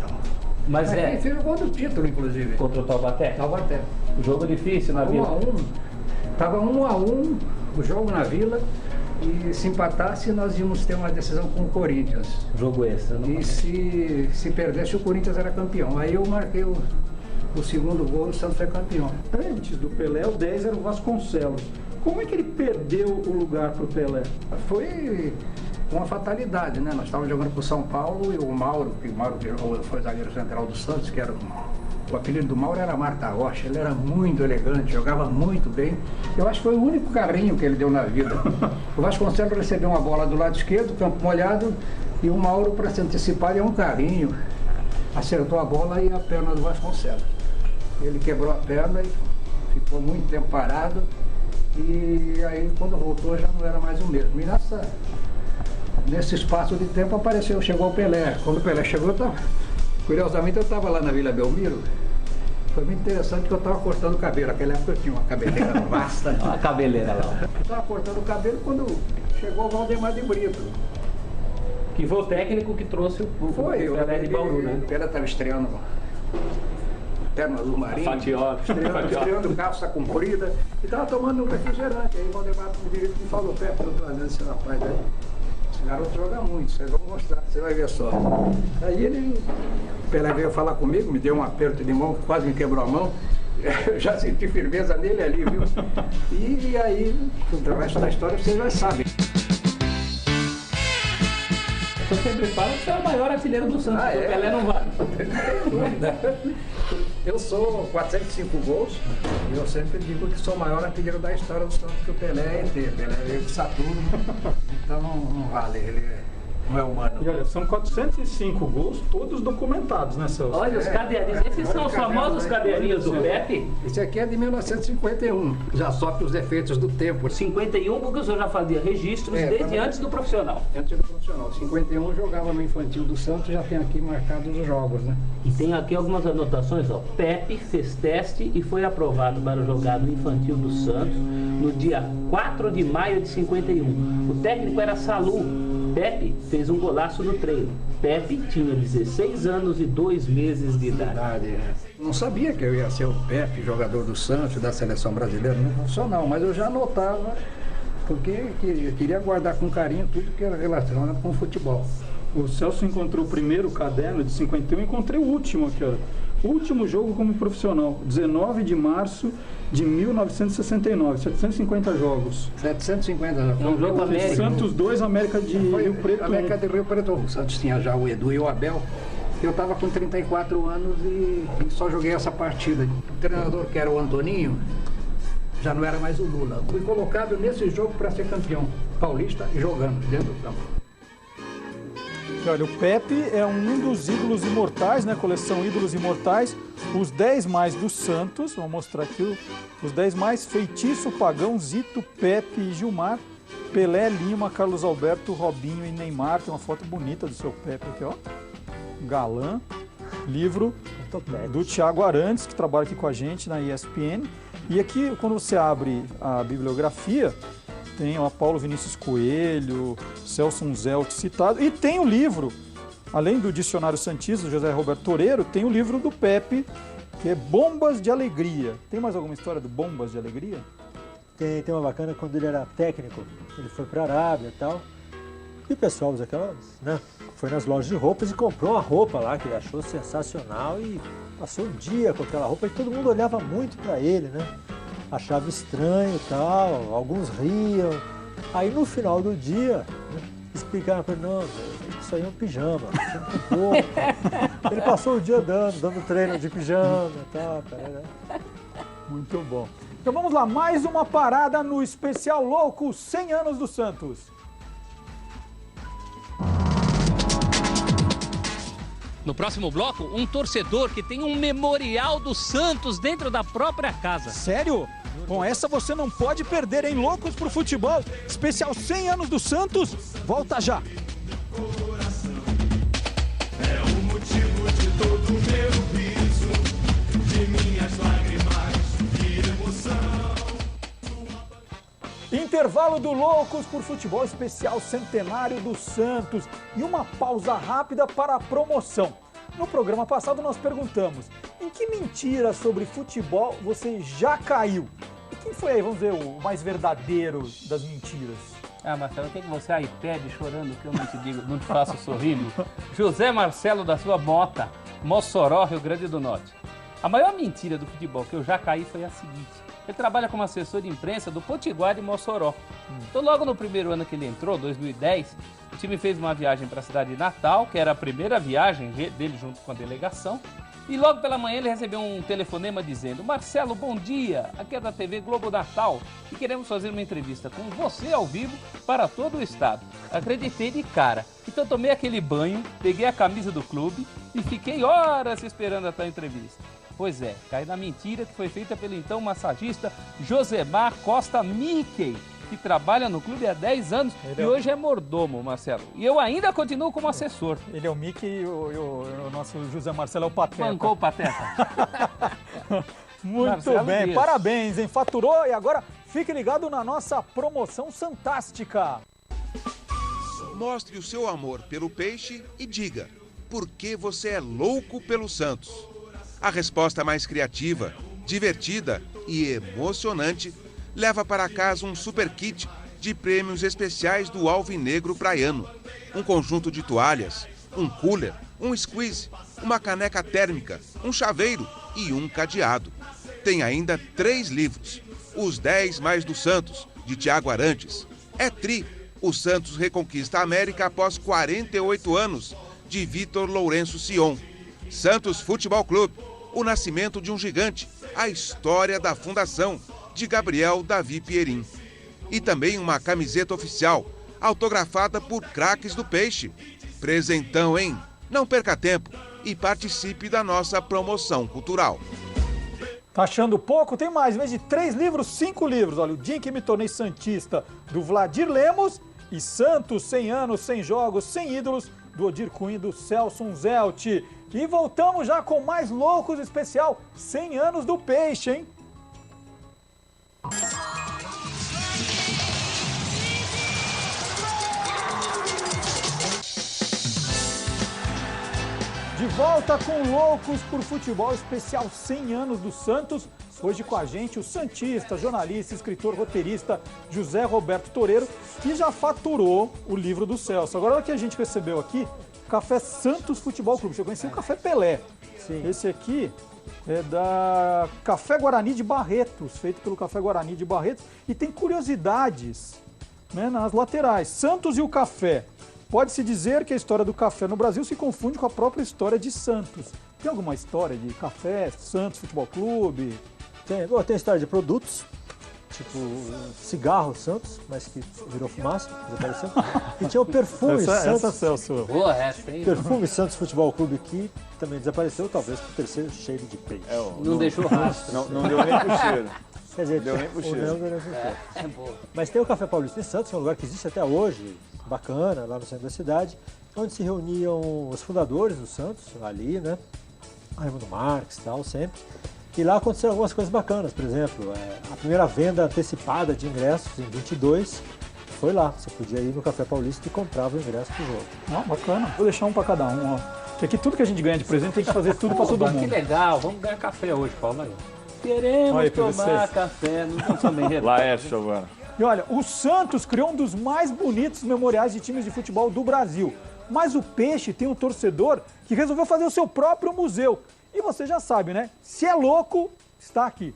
Speaker 5: Mas
Speaker 12: aí fez o gol do título, inclusive.
Speaker 5: Contra o Taubaté?
Speaker 12: Taubaté.
Speaker 5: Jogo difícil na Vila.
Speaker 12: 1-1. Tava 1-1 o jogo na Vila. E se empatasse, nós íamos ter uma decisão com o Corinthians.
Speaker 5: Jogo extra, não?
Speaker 12: E se perdesse, o Corinthians era campeão. Aí eu marquei o segundo gol, o Santos foi campeão.
Speaker 1: Antes do Pelé, o 10 era o Vasconcelos. Como é que ele perdeu o lugar pro Pelé?
Speaker 12: Foi uma fatalidade, né? Nós estávamos jogando pro São Paulo e o Mauro foi zagueiro central do Santos, que era o apelido do Mauro era Marta Rocha. Ele era muito elegante, jogava muito bem. Eu acho que foi o único carrinho que ele deu na vida. O Vasconcelos recebeu uma bola do lado esquerdo, campo molhado, e o Mauro, para se antecipar, deu um carrinho, acertou a bola e a perna do Vasconcelos. Ele quebrou a perna e ficou muito tempo parado. E aí, quando voltou, já não era mais o mesmo. E nesse espaço de tempo chegou o Pelé. Quando o Pelé chegou, curiosamente, eu estava lá na Vila Belmiro. Foi muito interessante que eu estava cortando o cabelo. Naquela época eu tinha uma cabeleira vasta.
Speaker 5: Olha a cabeleira lá.
Speaker 12: Eu estava cortando o cabelo quando chegou o Valdemar de Brito.
Speaker 5: Que foi o técnico que trouxe o Pelé de Bauru, né?
Speaker 12: O Pelé estava estreando terno azul marinho,
Speaker 5: Fatiota.
Speaker 12: estreando calça comprida, e estava tomando um refrigerante. Aí o Valdemar me falou, Pepe, eu estou trazendo esse rapaz aí. Esse garoto joga muito, vocês vão mostrar, você vai ver só. Aí o Pelé veio falar comigo, me deu um aperto de mão, quase me quebrou a mão. Eu já senti firmeza nele ali, viu? E aí, o resto da história vocês já sabem.
Speaker 5: Eu sempre falo que você é o maior artilheiro do Santos, o Pelé não vale.
Speaker 12: Eu sou 405 gols e eu sempre digo que sou o maior artilheiro da história do Santos, que o Pelé é ET, Pelé é de Saturno, então não vale, ele não é humano.
Speaker 1: E olha, são 405 gols, todos documentados, né, Celso?
Speaker 5: Olha os caderninhos, esses são os famosos caderninhos do Pepe?
Speaker 12: Esse aqui é de 1951, já sofre os efeitos do tempo.
Speaker 5: 51 porque o senhor já fazia registros desde antes do profissional.
Speaker 12: Antes do profissional. 51 jogava no infantil do Santos, já tem aqui marcados os jogos, né?
Speaker 5: E tem aqui algumas anotações, ó. Pepe fez teste e foi aprovado para jogar no infantil do Santos no dia 4 de maio de 51. O técnico era Salu. Pepe fez um golaço no treino. Pepe tinha 16 anos e 2 meses de idade.
Speaker 12: Não sabia que eu ia ser o Pepe, jogador do Santos, da seleção brasileira, no profissional, mas eu já anotava, porque eu queria guardar com carinho tudo que era relacionado com o futebol.
Speaker 1: O Celso encontrou o primeiro caderno de 51 e encontrei o último aqui, ó. O último jogo como profissional, 19 de março de 1969, 750 jogos.
Speaker 12: 750 jogos.
Speaker 1: Um jogo América. Santos 2, América de Rio Preto 1.
Speaker 12: América de Rio Preto 1. O Santos tinha já o Edu e o Abel. Eu estava com 34 anos e só joguei essa partida. O treinador, que era o Antoninho, já não era mais o Lula. Fui colocado nesse jogo para ser campeão paulista e jogando dentro do campo.
Speaker 1: Olha, o Pepe é um dos ídolos imortais, né? Coleção Ídolos Imortais. Os 10 mais do Santos, vou mostrar aqui os 10 mais: Feitiço, Pagão, Zito, Pepe e Gilmar, Pelé, Lima, Carlos Alberto, Robinho e Neymar. Tem uma foto bonita do seu Pepe aqui, ó. Galã. Livro do Thiago Arantes, que trabalha aqui com a gente na ESPN. E aqui, quando você abre a bibliografia, tem o Paulo Vinícius Coelho, Celso Zelt citado, e tem o livro, além do Dicionário Santista, do José Roberto Toreiro, tem o livro do Pepe, que é Bombas de Alegria. Tem mais alguma história do Bombas de Alegria?
Speaker 4: Tem uma bacana, quando ele era técnico, ele foi para a Arábia e tal, e o pessoal usa aquelas, né, foi nas lojas de roupas e comprou uma roupa lá que ele achou sensacional e passou um dia com aquela roupa e todo mundo olhava muito para ele, né? Achava estranho e tal, alguns riam. Aí no final do dia, né, explicaram para ele, não, isso aí é um pijama, você não comprou. Ele passou o dia dando treino de pijama e tal. Né?
Speaker 1: Muito bom. Então vamos lá, mais uma parada no especial louco 100 anos do Santos.
Speaker 5: No próximo bloco, um torcedor que tem um memorial do Santos dentro da própria casa.
Speaker 1: Sério? Com essa você não pode perder, hein? Loucos pro Futebol, especial 100 anos do Santos, volta já.
Speaker 3: É o motivo de todo o meu riso, de minhas lágrimas de emoção.
Speaker 1: Intervalo do Loucos por Futebol, especial centenário do Santos. E uma pausa rápida para a promoção. No programa passado nós perguntamos, em que mentira sobre futebol você já caiu? E quem foi aí, vamos ver, o mais verdadeiro das mentiras?
Speaker 5: Ah, Marcelo, tem que você aí pede chorando que eu não te digo, não te faço sorrindo. José Marcelo da Silva Mota, Mossoró, Rio Grande do Norte. A maior mentira do futebol que eu já caí foi a seguinte. Ele trabalha como assessor de imprensa do Potiguar de Mossoró. Então, logo no primeiro ano que ele entrou, 2010, o time fez uma viagem para a cidade de Natal, que era a primeira viagem dele junto com a delegação. E logo pela manhã ele recebeu um telefonema dizendo: Marcelo, bom dia, aqui é da TV Globo Natal e queremos fazer uma entrevista com você ao vivo para todo o estado. Acreditei de cara. Então tomei aquele banho, peguei a camisa do clube e fiquei horas esperando a tal entrevista. Pois é, caí na mentira que foi feita pelo então massagista Josemar Costa Mickey, que trabalha no clube há 10 anos e hoje é mordomo, Marcelo. E eu ainda continuo como assessor.
Speaker 1: Ele é o Mickey e o nosso José Marcelo é o Pateta.
Speaker 5: Mancou o Pateta.
Speaker 1: Muito
Speaker 5: Marcelo
Speaker 1: bem,
Speaker 5: Dias.
Speaker 1: Parabéns, hein? Faturou e agora fique ligado na nossa promoção fantástica.
Speaker 7: Mostre o seu amor pelo peixe e diga por que você é louco pelo Santos. A resposta mais criativa, divertida e emocionante leva para casa um super kit de prêmios especiais do Alvinegro Praiano. Um conjunto de toalhas, um cooler, um squeeze, uma caneca térmica, um chaveiro e um cadeado. Tem ainda 3 livros. Os 10 mais do Santos, de Tiago Arantes. É tri. O Santos reconquista a América após 48 anos, de Vitor Lourenço Sion. Santos Futebol Clube. O nascimento de um gigante. A história da fundação, de Gabriel Davi Pierin. E também uma camiseta oficial, autografada por craques do Peixe. Presentão, hein? Não perca tempo e participe da nossa promoção cultural.
Speaker 1: Tá achando pouco? Tem mais. Em vez de 3 livros, 5 livros. Olha, o Dia em que me tornei santista, do Vladir Lemos, e Santos, 100 anos, 100 jogos, 100 ídolos, do Odir Cunha e do Celso Zelt. E voltamos já com mais Loucos especial, 100 anos do Peixe, hein? De volta com Loucos por Futebol especial 100 anos do Santos. Hoje com a gente o santista, jornalista, escritor, roteirista José Roberto Toreiro, que já faturou o livro do Celso. Agora, olha que a gente recebeu aqui, o Café Santos Futebol Clube. Você conhecia o Café Pelé. Sim. Esse aqui é da Café Guarani de Barretos, feito pelo Café Guarani de Barretos. E tem curiosidades, né, nas laterais. Santos e o café. Pode-se dizer que a história do café no Brasil se confunde com a própria história de Santos. Tem alguma história de café, Santos Futebol Clube?
Speaker 4: Tem história de produtos, tipo cigarro Santos, mas que virou fumaça, desapareceu. E tinha o perfume Santos.
Speaker 1: Essa Celso.
Speaker 5: Boa essa, hein?
Speaker 4: Perfume Santos Futebol Clube, que também desapareceu, talvez por ter sido cheiro de peixe.
Speaker 5: Não deixou rastro.
Speaker 6: Não deu nem pro cheiro.
Speaker 4: Quer dizer,
Speaker 6: Deu nem pro cheiro.
Speaker 5: É boa.
Speaker 4: Mas tem o Café Paulista em Santos, que é um lugar que existe até hoje, bacana, lá no centro da cidade, onde se reuniam os fundadores do Santos, ali, né? Raimundo Marques e tal, sempre. E lá aconteceram algumas coisas bacanas, por exemplo, a primeira venda antecipada de ingressos em 22 foi lá. Você podia ir no Café Paulista e comprava o ingresso pro jogo.
Speaker 1: Ah, bacana. Vou deixar um para cada um, ó. Porque aqui tudo que a gente ganha de presente tem que fazer tudo para todo mundo.
Speaker 5: Que legal, vamos ganhar café hoje, Paulo. Queremos
Speaker 1: Olha,
Speaker 5: tomar café, não estamos também
Speaker 6: Laércio agora.
Speaker 1: E olha, o Santos criou um dos mais bonitos memoriais de times de futebol do Brasil. Mas o Peixe tem um torcedor que resolveu fazer o seu próprio museu. E você já sabe, né? Se é louco, está aqui.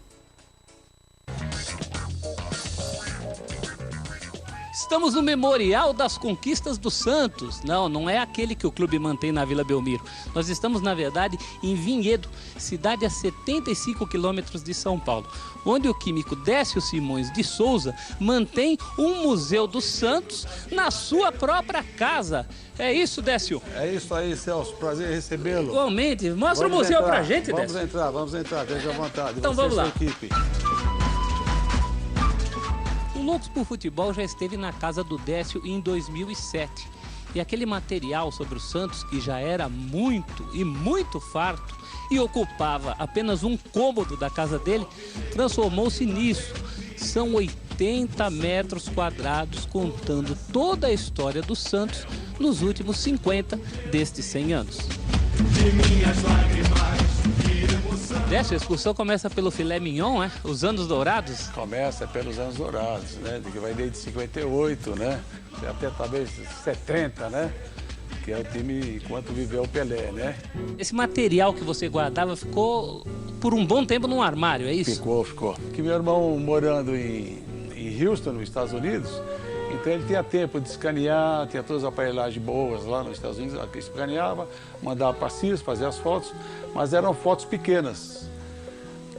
Speaker 5: Estamos no Memorial das Conquistas do Santos. Não é aquele que o clube mantém na Vila Belmiro. Nós estamos, na verdade, em Vinhedo, cidade a 75 quilômetros de São Paulo, onde o químico Décio Simões de Souza mantém um museu do Santos na sua própria casa. É isso, Décio?
Speaker 14: É isso aí, Celso. Prazer em recebê-lo.
Speaker 5: Igualmente. Mostra o museu pra gente,
Speaker 14: Décio.
Speaker 5: Décio.
Speaker 14: Vamos entrar. Esteja à vontade.
Speaker 5: Então
Speaker 14: você
Speaker 5: vamos lá.
Speaker 14: Equipe.
Speaker 5: O Loucos por Futebol já esteve na casa do Décio em 2007. E aquele material sobre o Santos, que já era muito farto e ocupava apenas um cômodo da casa dele, transformou-se nisso. São 80 metros quadrados contando toda a história do Santos nos últimos 50 destes 100 anos. Décio, a excursão começa pelo filé mignon, né? Os anos dourados?
Speaker 14: Começa pelos anos dourados, né? Que vai desde 58, né? Até talvez 70, né? Que é o time enquanto viveu o Pelé, né?
Speaker 5: Esse material que você guardava ficou por um bom tempo num armário, é isso?
Speaker 14: Ficou. Que meu irmão morando em Houston, nos Estados Unidos, então ele tinha tempo de escanear, tinha todas as aparelhagens boas lá nos Estados Unidos, que escaneava, mandava para CIS, fazia as fotos, mas eram fotos pequenas.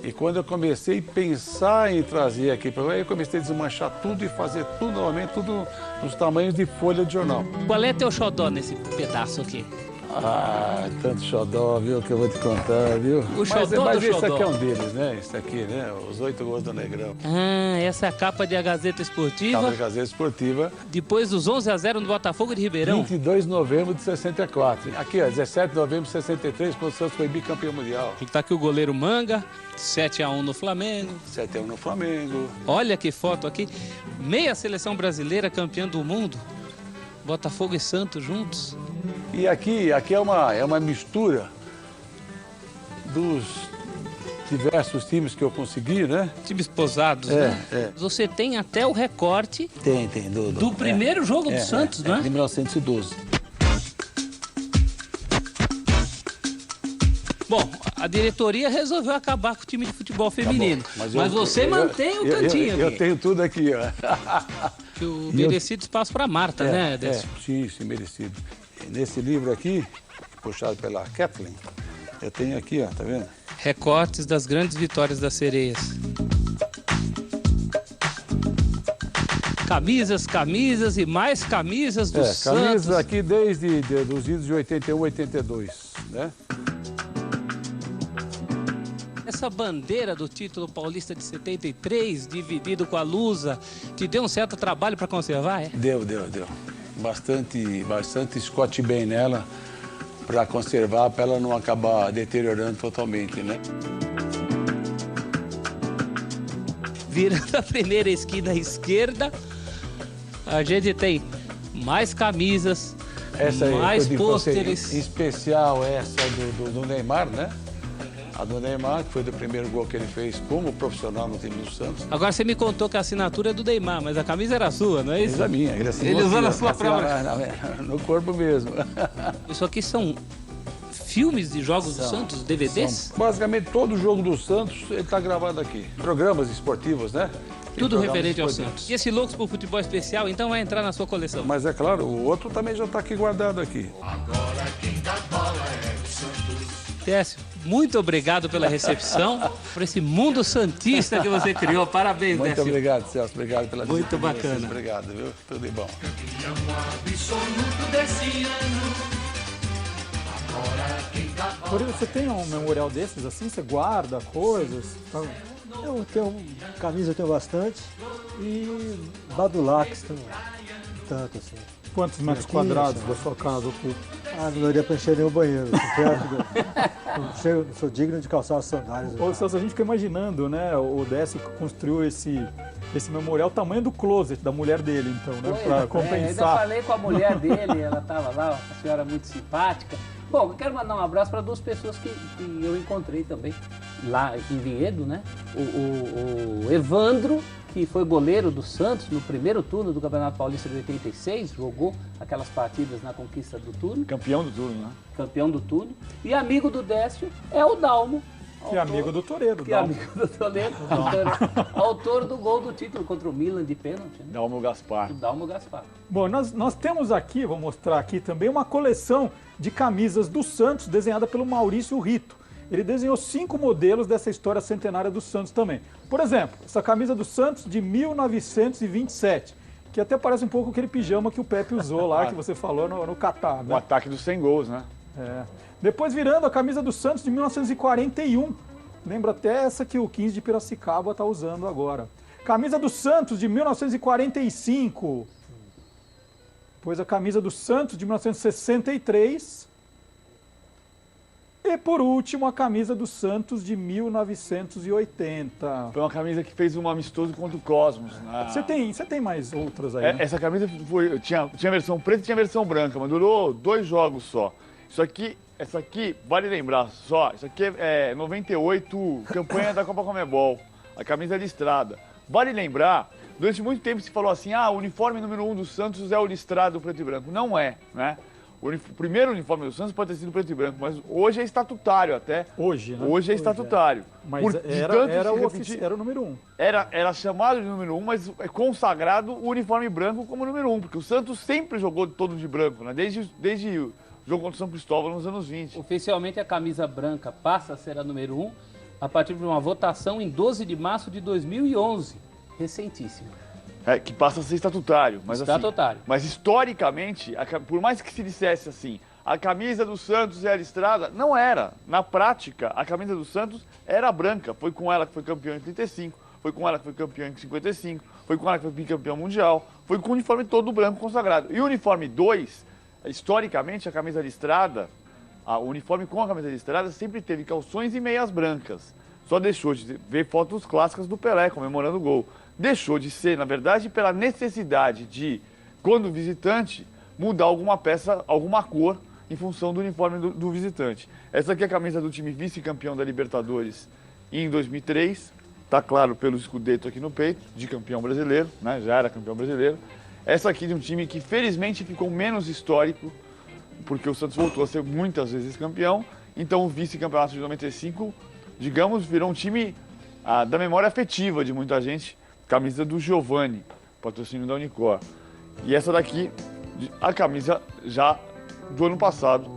Speaker 14: E quando eu comecei a pensar em trazer aqui para lá, eu comecei a desmanchar tudo e fazer tudo novamente, tudo nos tamanhos de folha de jornal.
Speaker 5: Qual é teu xodó nesse pedaço aqui?
Speaker 14: Ah, tanto xodó, viu, que eu vou te contar, viu?
Speaker 5: O xodó
Speaker 14: mas
Speaker 5: do
Speaker 14: esse
Speaker 5: xodó.
Speaker 14: aqui é um deles, né? Esse aqui, né? Os 8 gols do Negrão.
Speaker 5: Ah, essa é a capa de A Gazeta Esportiva.
Speaker 14: Capa da Gazeta Esportiva.
Speaker 5: Depois dos 11-0 no Botafogo de Ribeirão.
Speaker 14: 22 de novembro de 64. Aqui, ó, 17 de novembro de 63, quando o Santos foi bicampeão mundial.
Speaker 5: E tá aqui o goleiro Manga, 7-1 no Flamengo.
Speaker 14: 7-1 no Flamengo.
Speaker 5: Olha que foto aqui. Meia seleção brasileira campeã do mundo. Botafogo e Santos juntos.
Speaker 14: E aqui é uma mistura dos diversos times que eu consegui, né?
Speaker 5: Times posados, né?
Speaker 14: É.
Speaker 5: Você tem até o recorte
Speaker 14: Tem.
Speaker 5: do primeiro jogo do Santos, não é?
Speaker 14: De 1912.
Speaker 5: Bom, a diretoria resolveu acabar com o time de futebol feminino.
Speaker 14: Tá bom,
Speaker 5: mas você mantém o cantinho aqui.
Speaker 14: Eu tenho tudo aqui, ó.
Speaker 5: Que o merecido espaço para Marta, né, Décio?
Speaker 14: Sim, merecido. Nesse livro aqui, puxado pela Kathleen, eu tenho aqui, ó, tá vendo?
Speaker 5: Recortes das grandes vitórias das sereias. Camisas e mais camisas do Santos.
Speaker 14: Camisas aqui desde os idos de 81, 82, né?
Speaker 5: Essa bandeira do título paulista de 73, dividido com a Lusa, te deu um certo trabalho para conservar, é?
Speaker 14: Deu. Bastante Scott bem nela para conservar, para ela não acabar deteriorando totalmente, né?
Speaker 5: Virando a primeira esquina à esquerda, a gente tem mais camisas, mais pôsteres.
Speaker 14: Em especial essa do Neymar, né? A do Neymar, que foi do primeiro gol que ele fez como profissional no time do Santos.
Speaker 5: Agora você me contou que a assinatura é do Neymar, mas a camisa era sua, não é isso?
Speaker 14: É minha.
Speaker 5: Ele usou na sua própria.
Speaker 14: No corpo mesmo.
Speaker 5: Isso aqui são filmes de jogos do Santos, DVDs?
Speaker 14: Basicamente todo jogo do Santos ele está gravado aqui. Programas esportivos, né?
Speaker 5: Tudo referente ao Santos. E esse Loucos por Futebol Especial, então vai entrar na sua coleção?
Speaker 14: Mas é claro, o outro também já está aqui guardado aqui.
Speaker 3: Agora quem dá bola é o Santos.
Speaker 5: Décio, muito obrigado pela recepção, por esse mundo santista que você criou. Parabéns,
Speaker 14: Muito
Speaker 5: Décio.
Speaker 14: Obrigado, Celso. Obrigado pela visita.
Speaker 5: Muito bacana.
Speaker 14: Obrigado, viu? Tudo de bom.
Speaker 3: Absoluto desse ano. Agora quem dá bola.
Speaker 1: Por isso, você tem um memorial desses assim? Você guarda coisas?
Speaker 4: Eu tenho camisa, eu tenho bastante. E Badulax tem tanto assim.
Speaker 1: Quantos metros quadrados da sua casa ocupa?
Speaker 4: Não daria para encher nem o banheiro. Não sou digno de calçar as sandálias.
Speaker 1: Ô, Celso, a gente fica imaginando, né? O Décio construiu esse memorial, o tamanho do closet da mulher dele, então, né? Para compensar.
Speaker 5: Eu ainda falei com a mulher dele, ela estava lá, uma senhora muito simpática. Bom, eu quero mandar um abraço para duas pessoas que eu encontrei também lá em Vinhedo, né? O Evandro, que foi goleiro do Santos no primeiro turno do Campeonato Paulista de 86, jogou aquelas partidas na conquista do turno.
Speaker 6: Campeão do turno, né?
Speaker 5: Campeão do turno. E amigo do Décio é o Dalmo.
Speaker 1: Que é amigo do Toreiro.
Speaker 5: Que é amigo do Toreiro. Autor do gol do título contra o Milan de pênalti. Né?
Speaker 6: Dalmo Gaspar.
Speaker 5: Dalmo Gaspar.
Speaker 1: Bom, nós temos aqui, vou mostrar aqui também, uma coleção de camisas do Santos desenhada pelo Maurício Rito. Ele desenhou 5 modelos dessa história centenária do Santos também. Por exemplo, essa camisa do Santos de 1927, que até parece um pouco aquele pijama que o Pepe usou lá, que você falou no Catar. Né?
Speaker 6: O ataque dos 100 gols, né?
Speaker 1: É. Depois virando a camisa do Santos de 1941. Lembra até essa que o 15 de Piracicaba está usando agora. Camisa do Santos de 1945. Depois a camisa do Santos de 1963. E por último, a camisa do Santos de 1980.
Speaker 6: Foi uma camisa que fez um amistoso contra o Cosmos. Né?
Speaker 1: Você tem mais outras aí? Né?
Speaker 6: Essa camisa tinha versão preta e tinha versão branca, mas durou 2 jogos só. Essa aqui, vale lembrar só, isso aqui é 98, campanha da Copa Comebol, a camisa listrada. Vale lembrar, durante muito tempo se falou assim, o uniforme número 1 do Santos é o listrado preto e branco. Não é, né? O primeiro uniforme do Santos pode ter sido preto e branco, mas hoje é estatutário até.
Speaker 1: Hoje, né?
Speaker 6: Hoje é estatutário.
Speaker 1: Mas era o número 1.
Speaker 6: Era chamado de número 1, mas é consagrado o uniforme branco como número 1, porque o Santos sempre jogou todo de branco, né? Desde o jogo contra o São Cristóvão nos anos 20.
Speaker 5: Oficialmente a camisa branca passa a ser a número 1 a partir de uma votação em 12 de março de 2011. Recentíssimo.
Speaker 6: Que passa a ser estatutário. Mas,
Speaker 5: estatutário.
Speaker 6: Mas historicamente, por mais que se dissesse assim, a camisa do Santos é a listrada, não era. Na prática, a camisa do Santos era branca. Foi com ela que foi campeão em 35, foi com ela que foi campeão em 55, foi com ela que foi bicampeão mundial, foi com o uniforme todo branco consagrado. E o uniforme 2, historicamente, a camisa listrada, o uniforme com a camisa listrada sempre teve calções e meias brancas. Só deixou de ver fotos clássicas do Pelé comemorando o gol. Deixou de ser, na verdade, pela necessidade de, quando visitante, mudar alguma peça, alguma cor em função do uniforme do visitante. Essa aqui é a camisa do time vice-campeão da Libertadores em 2003, tá claro pelo escudeto aqui no peito, de campeão brasileiro, né? Já era campeão brasileiro. Essa aqui de um time que felizmente ficou menos histórico, porque o Santos voltou a ser muitas vezes campeão, então o vice-campeonato de 95, digamos, virou um time da memória afetiva de muita gente, camisa do Giovani, patrocínio da Unicor. E essa daqui, a camisa já do ano passado,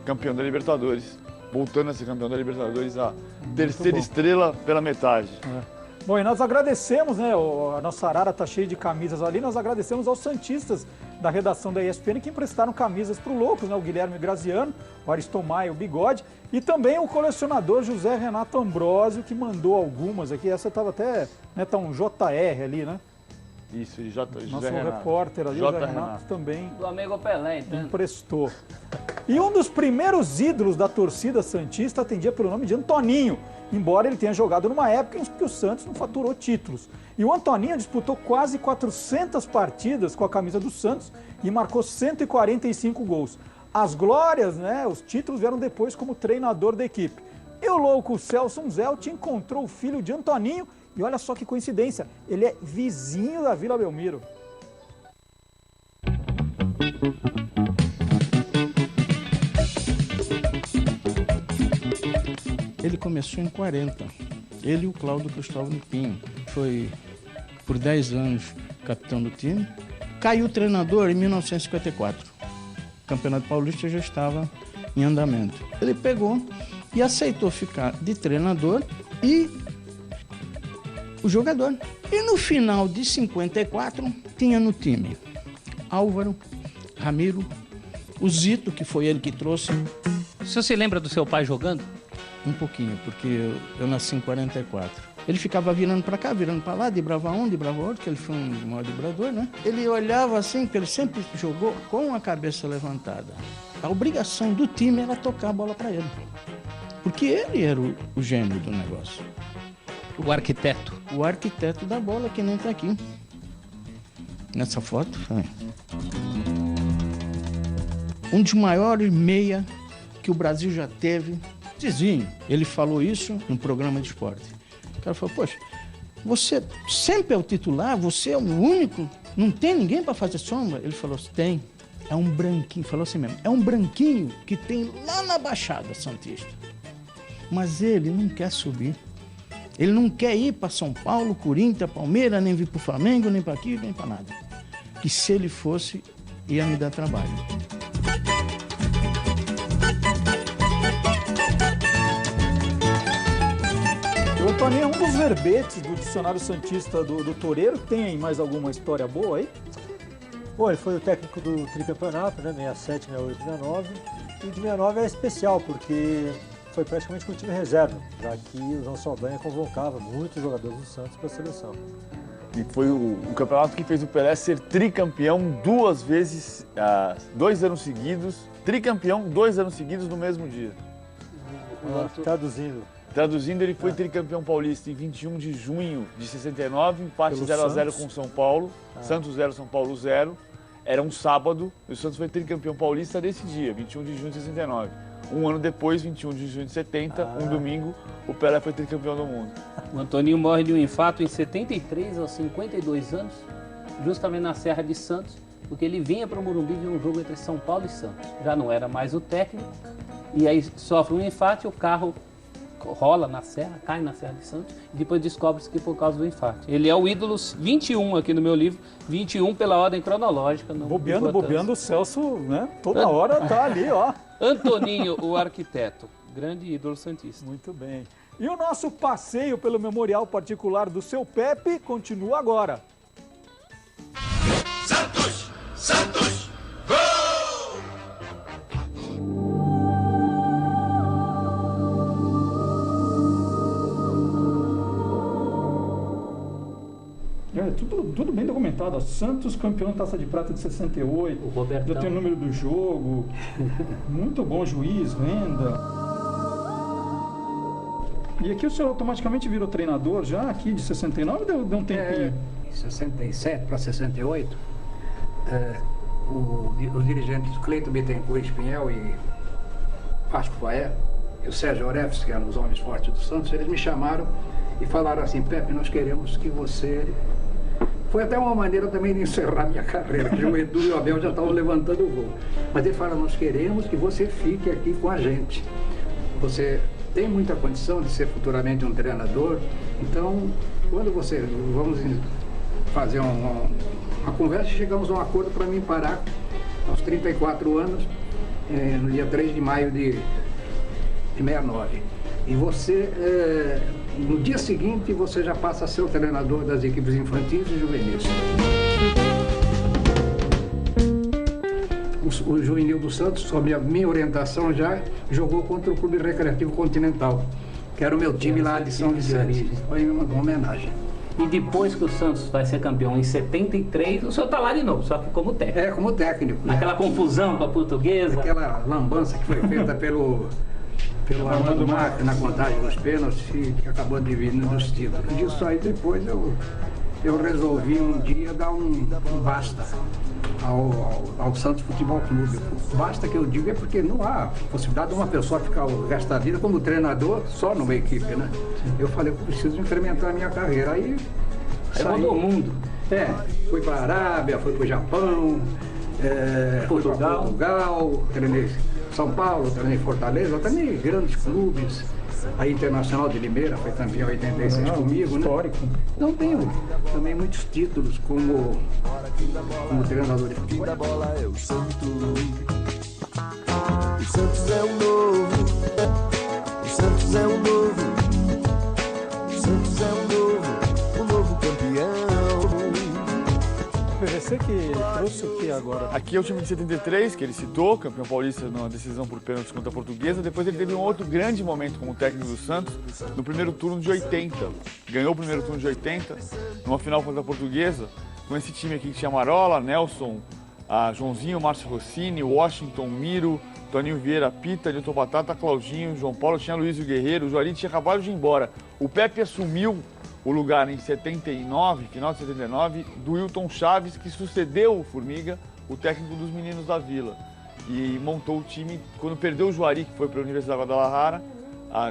Speaker 6: campeão da Libertadores, voltando a ser campeão da Libertadores, a terceira estrela pela metade.
Speaker 1: Bom, e nós agradecemos, né? A nossa arara tá cheia de camisas ali. Nós agradecemos aos santistas da redação da ESPN que emprestaram camisas para o Loucos, né? O Guilherme Graziano, o Ariston Maia, o Bigode, e também o colecionador José Renato Ambrosio, que mandou algumas aqui. Essa estava até, né? Tá um JR ali, né?
Speaker 6: Isso, José
Speaker 1: nosso
Speaker 6: Renato.
Speaker 1: Repórter ali, o José Renato também
Speaker 5: Do amigo Pelé, então.
Speaker 1: emprestou. E um dos primeiros ídolos da torcida santista atendia pelo nome de Antoninho, embora ele tenha jogado numa época em que o Santos não faturou títulos. E o Antoninho disputou quase 400 partidas com a camisa do Santos e marcou 145 gols. As glórias, né, os títulos vieram depois como treinador da equipe. E o louco Celso Zelt encontrou o filho de Antoninho e olha só que coincidência, ele é vizinho da Vila Belmiro.
Speaker 16: Ele começou em 40, ele e o Cláudio Cristóvão Pinho. Foi por 10 anos capitão do time. Caiu o treinador em 1954. O Campeonato Paulista já estava em andamento. Ele pegou e aceitou ficar de treinador e o jogador. E no final de 54, tinha no time Álvaro, Ramiro, o Zito, que foi ele que trouxe.
Speaker 5: O senhor se lembra do seu pai jogando?
Speaker 16: Um pouquinho, porque eu nasci em 44. Ele ficava virando para cá, virando para lá, driblava um, driblava outro, que ele foi um maior driblador, né? Ele olhava assim, porque ele sempre jogou com a cabeça levantada. A obrigação do time era tocar a bola para ele. Porque ele era o gênio do negócio.
Speaker 5: O arquiteto.
Speaker 16: O arquiteto da bola, que nem está aqui. Nessa foto. Um dos maiores meia que o Brasil já teve. Zizinho, ele falou isso no programa de esporte. O cara falou, poxa, você sempre é o titular, você é o único, não tem ninguém para fazer sombra? Ele falou, tem, é um branquinho, falou assim mesmo, é um branquinho que tem lá na Baixada Santista. Mas ele não quer subir. Ele não quer ir para São Paulo, Corinthians, Palmeiras, nem vir para o Flamengo, nem para aqui, nem para nada. Que se ele fosse, ia me dar trabalho.
Speaker 1: O Antoninho é um dos verbetes do dicionário santista do Toureiro. Tem aí mais alguma história boa aí?
Speaker 4: Bom, ele foi o técnico do tricampeonato, né? 67, 68, 69. E o de 69 é especial, porque foi praticamente com o time reserva, já que o João Saldanha convocava muitos jogadores do Santos para a seleção.
Speaker 6: E foi o campeonato que fez o Pelé ser tricampeão 2 vezes, 2 anos seguidos. Tricampeão 2 anos seguidos no mesmo dia.
Speaker 4: Traduzindo,
Speaker 6: ele foi tricampeão paulista em 21 de junho de 69, empate 0-0 com São Paulo, Santos 0, São Paulo 0. Era um sábado e o Santos foi tricampeão paulista nesse dia, 21 de junho de 69. Um ano depois, 21 de junho de 70, um domingo, o Pelé foi tricampeão do mundo.
Speaker 5: O Antoninho morre de um infarto em 73, aos 52 anos, justamente na Serra de Santos, porque ele vinha para o Morumbi de um jogo entre São Paulo e Santos. Já não era mais o técnico, e aí sofre um infarto e o carro rola na serra, cai na Serra de Santos, e depois descobre-se que por causa do infarto. Ele é o ídolo 21 aqui no meu livro, 21 pela ordem cronológica.
Speaker 1: Bobeando o Celso, né? Toda hora tá ali, ó.
Speaker 5: Antoninho, o arquiteto, grande ídolo santista.
Speaker 1: Muito bem. E o nosso passeio pelo memorial particular do seu Pepe continua agora.
Speaker 3: Santos! Santos!
Speaker 1: Tudo bem documentado. Santos, campeão Taça de Prata de 68.
Speaker 5: O Robertão.
Speaker 1: Já tem o número do jogo. Muito bom juiz, Renda. E aqui o senhor automaticamente virou treinador já aqui de 69 ou deu um tempinho?
Speaker 12: Em 67 para 68, os dirigentes Cleiton Bittencourt Espinhel e Vasco Faé, e o Sérgio Orefs, que eram os homens fortes do Santos, eles me chamaram e falaram assim: Pepe, nós queremos que você... Foi até uma maneira também de encerrar minha carreira, porque o Edu e o Abel já estavam levantando o voo. Mas eles falaram: nós queremos que você fique aqui com a gente. Você tem muita condição de ser futuramente um treinador, então, quando você... Vamos fazer uma conversa e chegamos a um acordo para mim parar aos 34 anos, no dia 3 de maio de 69. E você, no dia seguinte, você já passa a ser o treinador das equipes infantis e juvenis. O Juvenil do Santos, sob a minha orientação, já jogou contra o Clube Recreativo Continental, que era o meu time lá de São Vicente. Foi uma homenagem.
Speaker 5: E depois que o Santos vai ser campeão em 73, o senhor está lá de novo, só que como técnico.
Speaker 12: É, como técnico.
Speaker 5: Naquela confusão com a Portuguesa.
Speaker 12: Aquela lambança que foi feita pelo Armando Marques na contagem dos pênaltis, que acabou dividindo os títulos. Disso aí depois eu resolvi um dia dar um basta ao Santos Futebol Clube. Basta que eu digo é porque não há possibilidade de uma pessoa ficar o resto da vida como treinador só numa equipe, né? Eu falei que eu preciso incrementar a minha carreira. Aí
Speaker 5: mudou o mundo.
Speaker 12: Fui para a Arábia, fui para o Japão, fui para Portugal, treinei São Paulo, treinei Fortaleza, treinei grandes clubes. A Internacional de Limeira foi campeão em 86 comigo,
Speaker 1: histórico.
Speaker 12: Né? Então tenho também muitos títulos como treinador de futebol.
Speaker 3: Da bola é o Santos. O Santos é o novo. O Santos é o novo. O Santos é o novo campeão.
Speaker 1: PVC que trouxe o que agora?
Speaker 6: Aqui é o time de 73, que ele citou, campeão paulista numa decisão por pênaltis contra a Portuguesa. Depois ele teve um outro grande momento como técnico do Santos, no primeiro turno de 80. Ganhou o primeiro turno de 80, numa final contra a Portuguesa, com esse time aqui que tinha Marola, Nelson, Joãozinho, Márcio Rossini, Washington, Miro, Toninho Vieira, Pita, Nilton Batata, Claudinho, João Paulo, tinha Luizio Guerreiro, o Juari tinha acabado de ir embora. O Pepe assumiu o lugar em 79, final de 79, do Wilton Chaves, que sucedeu o Formiga, o técnico dos meninos da Vila. E montou o time, quando perdeu o Juari, que foi para a Universidade de Guadalajara,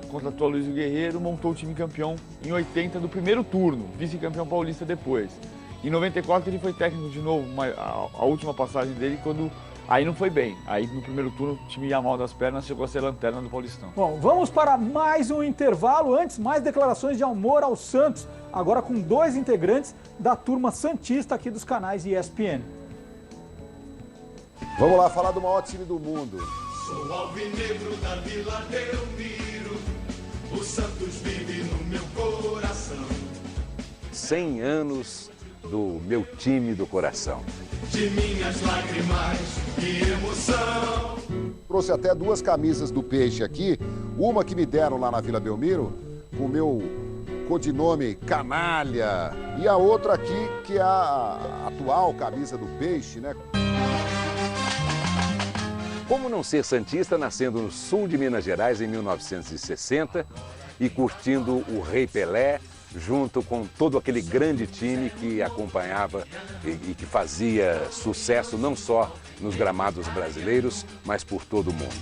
Speaker 6: contratou o Luizio Guerreiro, montou o time campeão em 80 do primeiro turno, vice-campeão paulista depois. Em 94 ele foi técnico de novo, a última passagem dele, quando aí não foi bem. Aí no primeiro turno o time ia mal das pernas, chegou a ser lanterna do Paulistão.
Speaker 1: Bom, vamos para mais um intervalo. Antes, mais declarações de amor ao Santos. Agora com dois integrantes da turma santista aqui dos canais ESPN.
Speaker 17: Vamos lá falar do maior time do mundo.
Speaker 3: Sou alvinegro da Vila Belmiro. O Santos vive no meu coração.
Speaker 18: 100 anos do meu time do coração.
Speaker 3: De minhas lágrimas e emoção.
Speaker 17: Trouxe até duas camisas do Peixe aqui, uma que me deram lá na Vila Belmiro, com o meu codinome Canalha, e a outra aqui que é a atual camisa do Peixe, né?
Speaker 18: Como não ser santista nascendo no sul de Minas Gerais em 1960 e curtindo o Rei Pelé, junto com todo aquele grande time que acompanhava e que fazia sucesso não só nos gramados brasileiros, mas por todo o mundo.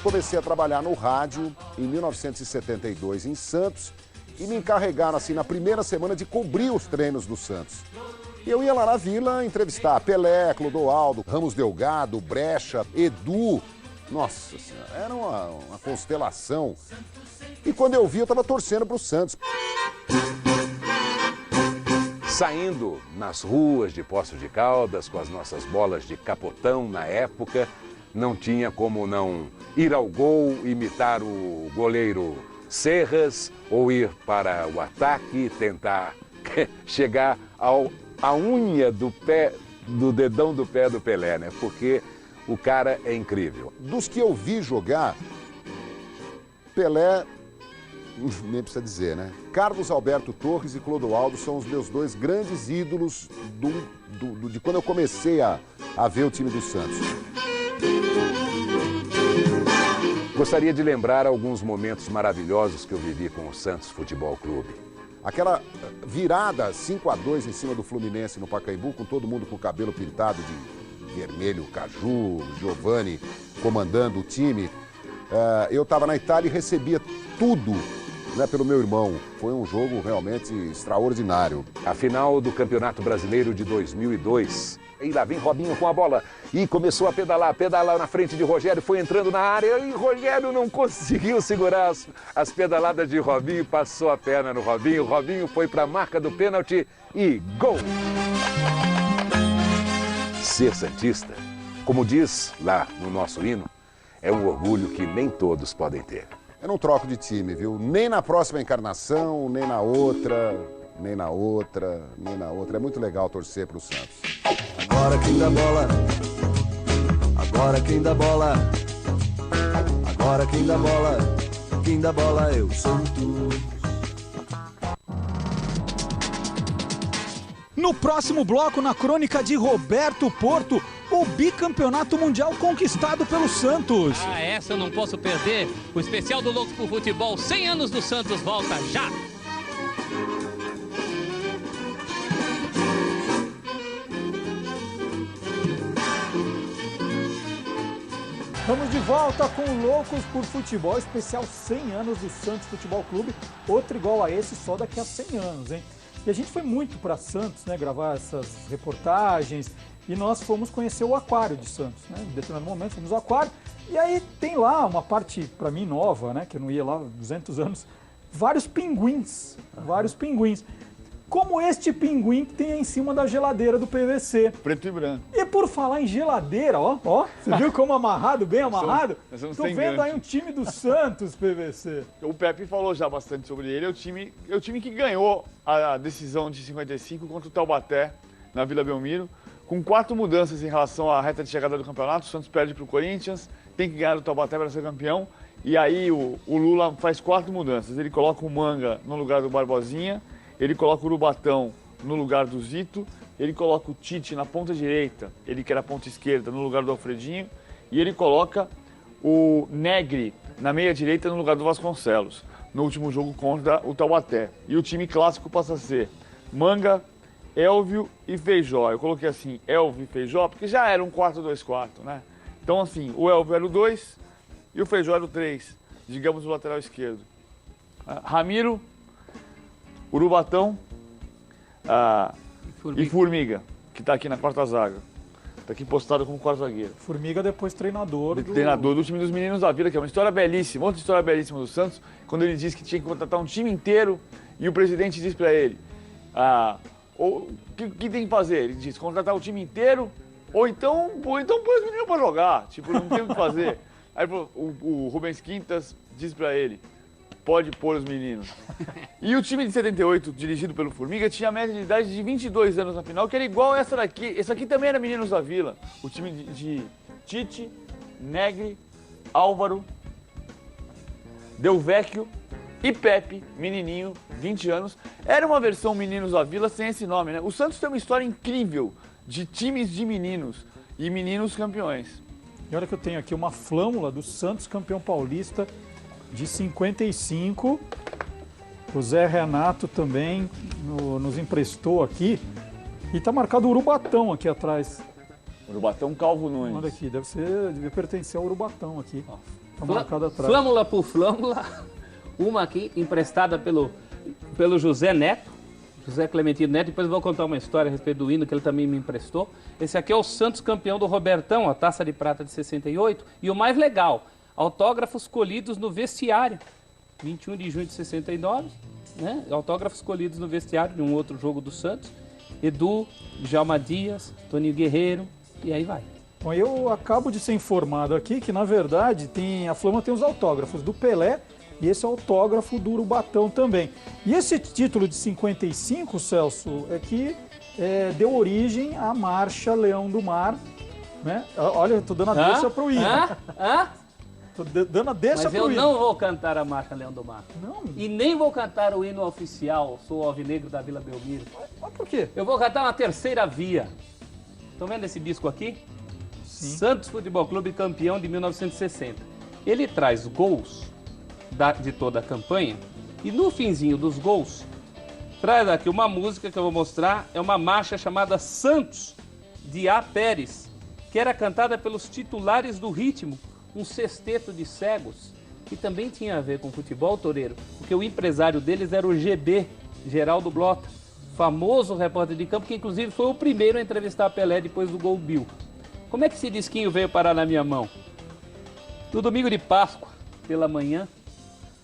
Speaker 17: Comecei a trabalhar no rádio em 1972 em Santos e me encarregaram assim na primeira semana de cobrir os treinos do Santos. E eu ia lá na Vila entrevistar Pelé, Clodoaldo, Ramos Delgado, Brecha, Edu. Nossa Senhora, era uma constelação. E quando eu vi, eu estava torcendo para o Santos.
Speaker 18: Saindo nas ruas de Poços de Caldas com as nossas bolas de capotão na época, não tinha como não ir ao gol, imitar o goleiro Serras ou ir para o ataque, tentar chegar à unha do pé, do dedão do pé do Pelé, né? Porque o cara é incrível.
Speaker 17: Dos que eu vi jogar, Pelé, nem precisa dizer, né? Carlos Alberto Torres e Clodoaldo são os meus dois grandes ídolos de quando eu comecei a ver o time do Santos.
Speaker 18: Gostaria de lembrar alguns momentos maravilhosos que eu vivi com o Santos Futebol Clube.
Speaker 17: Aquela virada 5-2 em cima do Fluminense no Pacaembu, com todo mundo com o cabelo pintado de vermelho, Caju, Giovani comandando o time. Eu estava na Itália e recebia tudo, né, pelo meu irmão. Foi um jogo realmente extraordinário.
Speaker 18: A final do Campeonato Brasileiro de 2002. E lá vem Robinho com a bola e começou a pedalar na frente de Rogério, foi entrando na área e Rogério não conseguiu segurar as pedaladas de Robinho, passou a perna no Robinho, Robinho foi para a marca do pênalti e gol! Ser santista, como diz lá no nosso hino, é um orgulho que nem todos podem ter.
Speaker 17: Eu não troco de time, viu? Nem na próxima encarnação, nem na outra, nem na outra, nem na outra. É muito legal torcer para o Santos.
Speaker 3: Agora quem dá bola, agora quem dá bola, agora quem dá bola eu sou tu.
Speaker 1: No próximo bloco, na crônica de Roberto Porto, o bicampeonato mundial conquistado pelo Santos.
Speaker 5: Essa eu não posso perder. O especial do Loucos por Futebol, 100 anos do Santos, volta já.
Speaker 1: Estamos de volta com o Loucos por Futebol, especial 100 anos do Santos Futebol Clube. Outro igual a esse só daqui a 100 anos, hein? E a gente foi muito para Santos, né, gravar essas reportagens, e nós fomos conhecer o Aquário de Santos, né? Em determinado momento fomos ao Aquário, e aí tem lá uma parte, para mim, nova, né, que eu não ia lá há 200 anos, vários pinguins, como este pinguim que tem aí em cima da geladeira do PVC.
Speaker 6: Preto e branco.
Speaker 1: E por falar em geladeira, ó, você viu como amarrado, bem amarrado? Tô vendo aí um time do Santos, PVC.
Speaker 6: O Pepe falou já bastante sobre ele, é o time que ganhou a decisão de 55 contra o Taubaté, na Vila Belmiro, com 4 mudanças em relação à reta de chegada do campeonato. O Santos perde para o Corinthians, tem que ganhar o Taubaté para ser campeão, e aí o Lula faz 4 mudanças. Ele coloca o Manga no lugar do Barbosinha, ele coloca o Urubatão no lugar do Zito, ele coloca o Tite na ponta direita, ele que era a ponta esquerda, no lugar do Alfredinho, e ele coloca o Negri na meia direita no lugar do Vasconcelos, no último jogo contra o Taubaté. E o time clássico passa a ser Manga, Elvio e Feijó. Eu coloquei assim, Elvio e Feijó, porque já era um 4-2-4, né? Então assim, o Elvio era o 2 e o Feijó era o 3, digamos o lateral esquerdo. Ramiro, Urubatão e Formiga, que está aqui na quarta zaga. Está aqui postado como quarto zagueiro.
Speaker 1: Formiga depois treinador
Speaker 6: do time dos Meninos da Vila, que é uma história belíssima, outra história belíssima do Santos, quando ele disse que tinha que contratar um time inteiro e o presidente disse para ele, o que tem que fazer? Ele disse, contratar o time inteiro ou então põe os meninos para jogar, tipo, não tem o que fazer. Aí o Rubens Quintas disse para ele, pode pôr os meninos. E o time de 78, dirigido pelo Formiga, tinha a média de idade de 22 anos na final, que era igual essa daqui. Esse aqui também era Meninos da Vila. O time de Tite, Negri, Álvaro, Del Vecchio e Pepe, menininho, 20 anos. Era uma versão Meninos da Vila sem esse nome, né? O Santos tem uma história incrível de times de meninos e meninos campeões.
Speaker 1: E olha que eu tenho aqui uma flâmula do Santos campeão paulista de 55, o Zé Renato também nos emprestou aqui, e tá marcado o Urubatão aqui atrás.
Speaker 6: Urubatão Calvo Nunes.
Speaker 1: Olha aqui, deve pertencer ao Urubatão aqui. Tá marcado atrás.
Speaker 5: Flâmula por flâmula, uma aqui emprestada pelo José Neto, José Clementino Neto, depois eu vou contar uma história a respeito do hino que ele também me emprestou. Esse aqui é o Santos campeão do Robertão, a taça de prata de 68, e o mais legal, autógrafos colhidos no vestiário, 21 de junho de 69, né? Autógrafos colhidos no vestiário de um outro jogo do Santos, Edu, Djalma Dias, Toninho Guerreiro, e aí vai.
Speaker 1: Bom, eu acabo de ser informado aqui que, na verdade, a Flama tem os autógrafos do Pelé e esse autógrafo do Urubatão também. E esse título de 55, Celso, é que deu origem à Marcha Leão do Mar, né? Olha, eu tô dando a deixa pro hino. Tô dando a deixa pro hino.
Speaker 5: Mas eu não vou cantar a Marcha Leão do Mar. Não. E nem vou cantar o hino oficial, Sou Alvinegro da Vila Belmiro.
Speaker 1: Mas por quê?
Speaker 5: Eu vou cantar uma terceira via. Estão vendo esse disco aqui? Sim. Santos Futebol Clube, campeão de 1960. Ele traz gols de toda a campanha e no finzinho dos gols traz aqui uma música que eu vou mostrar. É uma marcha chamada Santos, de A. Pérez, que era cantada pelos titulares do Ritmo, um sexteto de cegos, que também tinha a ver com futebol, Toreiro, porque o empresário deles era o GB, Geraldo Blota, famoso repórter de campo, que inclusive foi o primeiro a entrevistar Pelé depois do gol Bill. Como é que esse disquinho veio parar na minha mão? No domingo de Páscoa, pela manhã,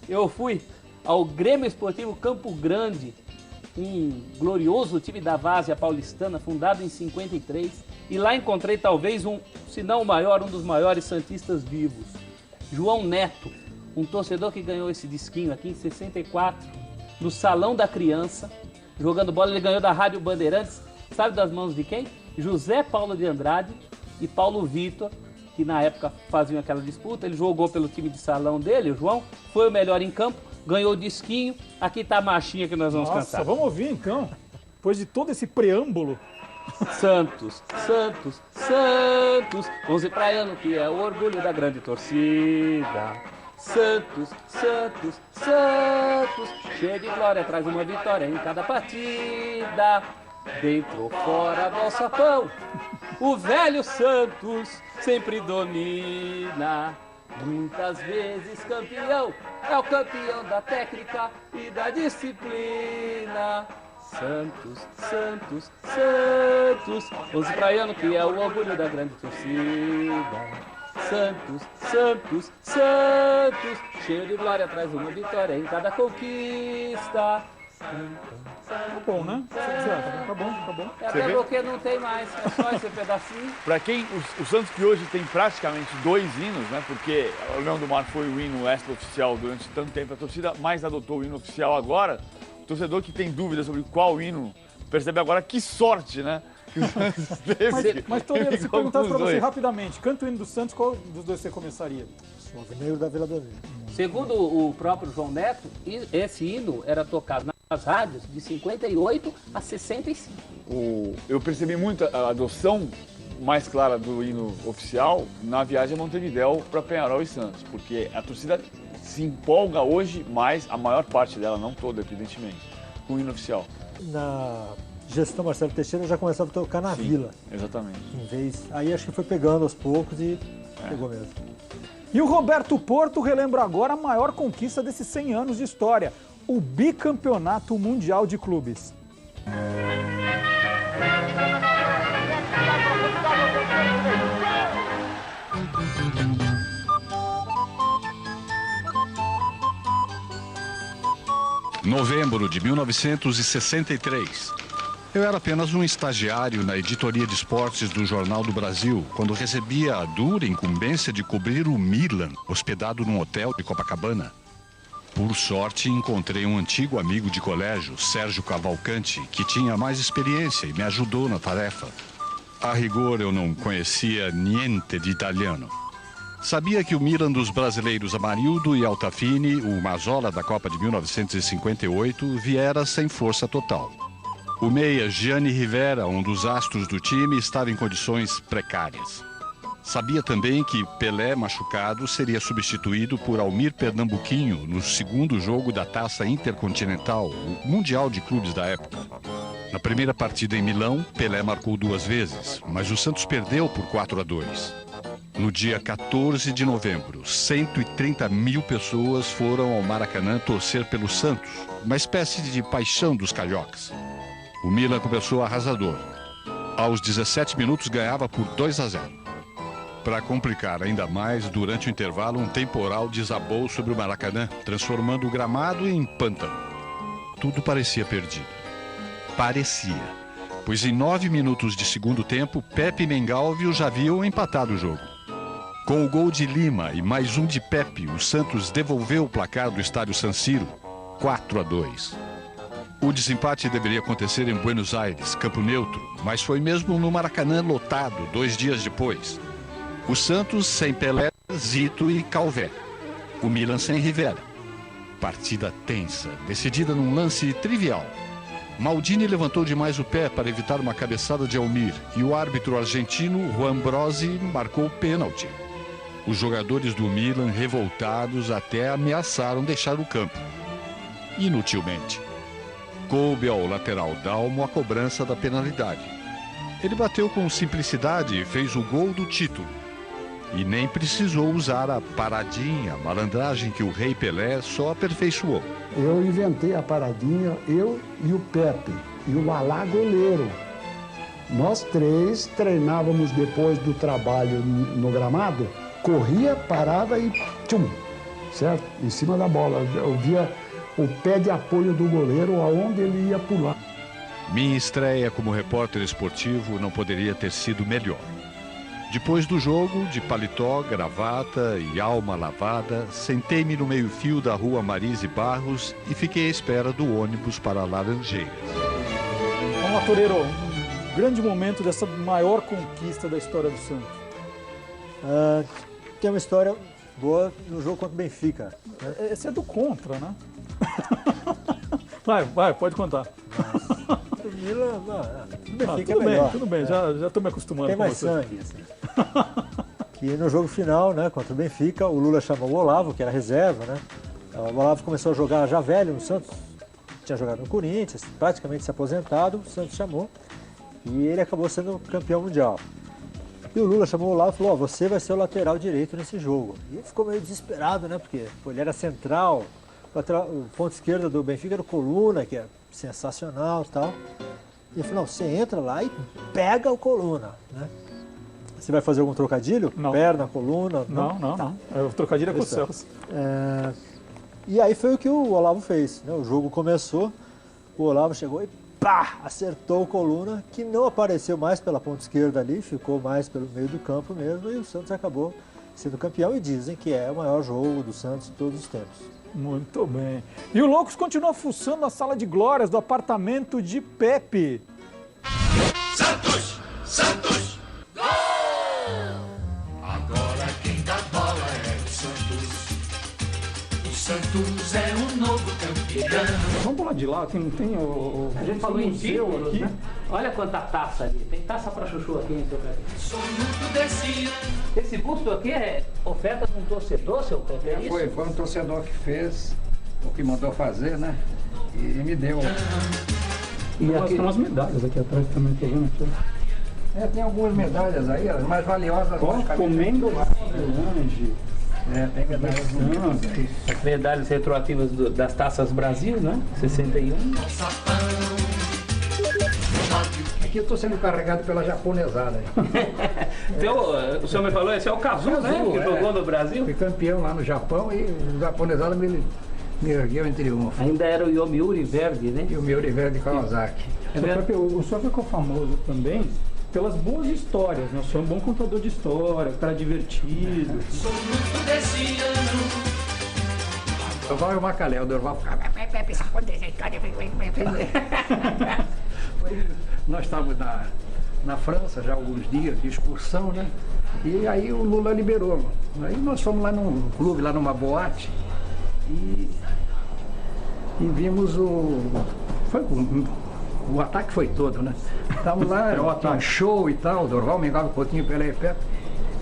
Speaker 5: eu fui ao Grêmio Esportivo Campo Grande, um glorioso time da várzea paulistana, fundado em 53, e lá encontrei talvez se não o maior, um dos maiores santistas vivos, João Neto, um torcedor que ganhou esse disquinho aqui em 64, no Salão da Criança, jogando bola. Ele ganhou da Rádio Bandeirantes, sabe das mãos de quem? José Paulo de Andrade e Paulo Vitor, que na época faziam aquela disputa. Ele jogou pelo time de salão dele, o João, foi o melhor em campo, ganhou o disquinho. Aqui tá a marchinha que nós vamos cantar.
Speaker 1: Vamos ouvir então, depois de todo esse preâmbulo.
Speaker 5: Santos, Santos, Santos, 11 praiano que é o orgulho da grande torcida. Santos, Santos, Santos, cheio de glória, traz uma vitória em cada partida. Dentro ou fora do alçapão, o velho Santos sempre domina. Muitas vezes campeão, é o campeão da técnica e da disciplina. Santos, Santos, Santos, 11 praiano que é o orgulho da grande torcida. Santos, Santos, Santos, cheio de glória, traz uma vitória em cada conquista.
Speaker 1: Tá bom, né? Tá bom.
Speaker 5: É até porque não tem mais, é só esse pedacinho.
Speaker 6: Para quem, o Santos que hoje tem praticamente 2 hinos, né? Porque o Leão do Mar foi o hino extra-oficial durante tanto tempo, a torcida mais adotou o hino oficial agora. O torcedor que tem dúvidas sobre qual hino, percebe agora que sorte, né?
Speaker 1: Mas Toreiro, se perguntasse para você rapidamente, canta o hino do Santos, qual dos dois você começaria?
Speaker 4: O Alvinegro da Vila Belmiro.
Speaker 5: Segundo o próprio João Neto, esse hino era tocado nas rádios de 58 a 65.
Speaker 6: Eu percebi muito a adoção mais clara do hino oficial na viagem a Montevidéu para Peñarol e Santos, porque a torcida se empolga hoje mais, a maior parte dela, não toda, evidentemente, com o hino oficial.
Speaker 4: Na gestão Marcelo Teixeira já começava a tocar na Vila.
Speaker 6: Exatamente.
Speaker 4: Aí acho que foi pegando aos poucos e pegou mesmo.
Speaker 1: E o Roberto Porto relembra agora a maior conquista desses 100 anos de história, o bicampeonato mundial de clubes.
Speaker 19: Novembro de 1963. Eu era apenas um estagiário na editoria de esportes do Jornal do Brasil, quando recebia a dura incumbência de cobrir o Milan, hospedado num hotel de Copacabana. Por sorte, encontrei um antigo amigo de colégio, Sérgio Cavalcante, que tinha mais experiência e me ajudou na tarefa. A rigor, eu não conhecia niente de italiano. Sabia que o Milan dos brasileiros Amarildo e Altafini, o Mazola da Copa de 1958, viera sem força total. O meia Gianni Rivera, um dos astros do time, estava em condições precárias. Sabia também que Pelé, machucado, seria substituído por Almir Pernambuquinho no segundo jogo da Taça Intercontinental, o Mundial de Clubes da época. Na primeira partida em Milão, Pelé marcou 2 vezes, mas o Santos perdeu por 4-2. No dia 14 de novembro, 130 mil pessoas foram ao Maracanã torcer pelo Santos, uma espécie de paixão dos cariocas. O Milan começou arrasador. Aos 17 minutos ganhava por 2-0. Para complicar ainda mais, durante o intervalo, um temporal desabou sobre o Maracanã, transformando o gramado em pântano. Tudo parecia perdido. Parecia, pois em 9 minutos de segundo tempo, Pepe e Mengalvio já haviam empatado o jogo. Com o gol de Lima e mais um de Pepe, o Santos devolveu o placar do estádio San Siro, 4-2. O desempate deveria acontecer em Buenos Aires, campo neutro, mas foi mesmo no Maracanã lotado, 2 dias depois. O Santos sem Pelé, Zito e Calvé. O Milan sem Rivera. Partida tensa, decidida num lance trivial. Maldini levantou demais o pé para evitar uma cabeçada de Almir e o árbitro argentino Juan Brosi marcou o pênalti. Os jogadores do Milan, revoltados, até ameaçaram deixar o campo. Inutilmente. Coube ao lateral Dalmo a cobrança da penalidade. Ele bateu com simplicidade e fez o gol do título. E nem precisou usar a paradinha, a malandragem que o Rei Pelé só aperfeiçoou.
Speaker 20: Eu inventei a paradinha, eu e o Pepe, e o Alá goleiro. Nós três treinávamos depois do trabalho no gramado, corria, parava e tchum, certo? Em cima da bola. Eu via o pé de apoio do goleiro aonde ele ia pular.
Speaker 19: Minha estreia como repórter esportivo não poderia ter sido melhor. Depois do jogo, de paletó, gravata e alma lavada, sentei-me no meio-fio da rua Marise Barros e fiquei à espera do ônibus para Laranjeiras.
Speaker 1: Vamos lá, Toreiro, um grande momento dessa maior conquista da história do Santos.
Speaker 4: Tem uma história boa no jogo contra o Benfica.
Speaker 1: Esse é do contra, né? Vai, pode contar.
Speaker 4: O Milan, Benfica é melhor.
Speaker 1: Tudo bem, já estou me acostumando
Speaker 4: tem
Speaker 1: com
Speaker 4: mais
Speaker 1: você.
Speaker 4: Sangue, assim. Que no jogo final, né, contra o Benfica, o Lula chamou o Olavo, que era reserva, né? O Olavo começou a jogar já velho no Santos, tinha jogado no Corinthians, praticamente se aposentado, o Santos chamou e ele acabou sendo campeão mundial. E o Lula chamou o Olavo e falou: você vai ser o lateral direito nesse jogo. E ele ficou meio desesperado, né? Porque ele era central, o ponto esquerdo do Benfica era o Coluna, que é sensacional e tal. E ele falou: não, você entra lá e pega o Coluna, né? Você vai fazer algum trocadilho?
Speaker 1: Não.
Speaker 4: Perna, coluna?
Speaker 1: Não. O trocadilho é com o Celso.
Speaker 4: E aí foi o que o Olavo fez, né? O jogo começou, o Olavo chegou e pá! Acertou o Coluna, que não apareceu mais pela ponta esquerda ali, ficou mais pelo meio do campo mesmo, e o Santos acabou sendo campeão e dizem que é o maior jogo do Santos de todos os tempos.
Speaker 1: Muito bem. E o Loucos continua fuçando a sala de glórias do apartamento de Pepe.
Speaker 3: Santos! Santos! Gol! Agora quem dá bola é o Santos. O Santos é um novo campeão.
Speaker 1: Vamos pular de lá, tem o
Speaker 5: A gente falou em
Speaker 1: museu
Speaker 5: títulos,
Speaker 1: aqui.
Speaker 5: né? Olha quanta taça ali. Tem taça pra chuchu aqui, hein, seu Pepe?
Speaker 3: Sou muito desse.
Speaker 5: Esse busto aqui é oferta de um torcedor, seu Pepe? É isso?
Speaker 12: Foi um torcedor que fez, o que mandou fazer, né? E me deu.
Speaker 1: E aqui tem umas medalhas aqui atrás também, tô vendo aqui.
Speaker 12: Tem algumas medalhas aí, as mais valiosas.
Speaker 1: Comendo Lange.
Speaker 12: Tem medalhas bonitas.
Speaker 5: As medalhas retroativas das Taças Brasil, né? 61.
Speaker 12: Aqui eu estou sendo carregado pela japonesada.
Speaker 5: Então, o senhor me falou, esse é o Cazu, né? Que jogou no Brasil.
Speaker 12: Fui campeão lá no Japão e o japonesada me ergueu em triunfo.
Speaker 5: Ainda era o Yomiuri Verde, né?
Speaker 12: Yomiuri Verde Kawasaki.
Speaker 1: O senhor ficou famoso também pelas boas histórias, né? O senhor é um bom contador de história, um cara divertido.
Speaker 3: Sou muito desse ano.
Speaker 12: Dorval e o Macalé, o Dorval ficava... Nós estávamos na França já há alguns dias de excursão, né? E aí o Lula liberou. Aí nós fomos lá num clube, lá numa boate, e vimos o ataque foi todo, né? Estávamos lá, tinha um show e tal, o Dorval, Mingava, Coutinho, Pelé e Pepe,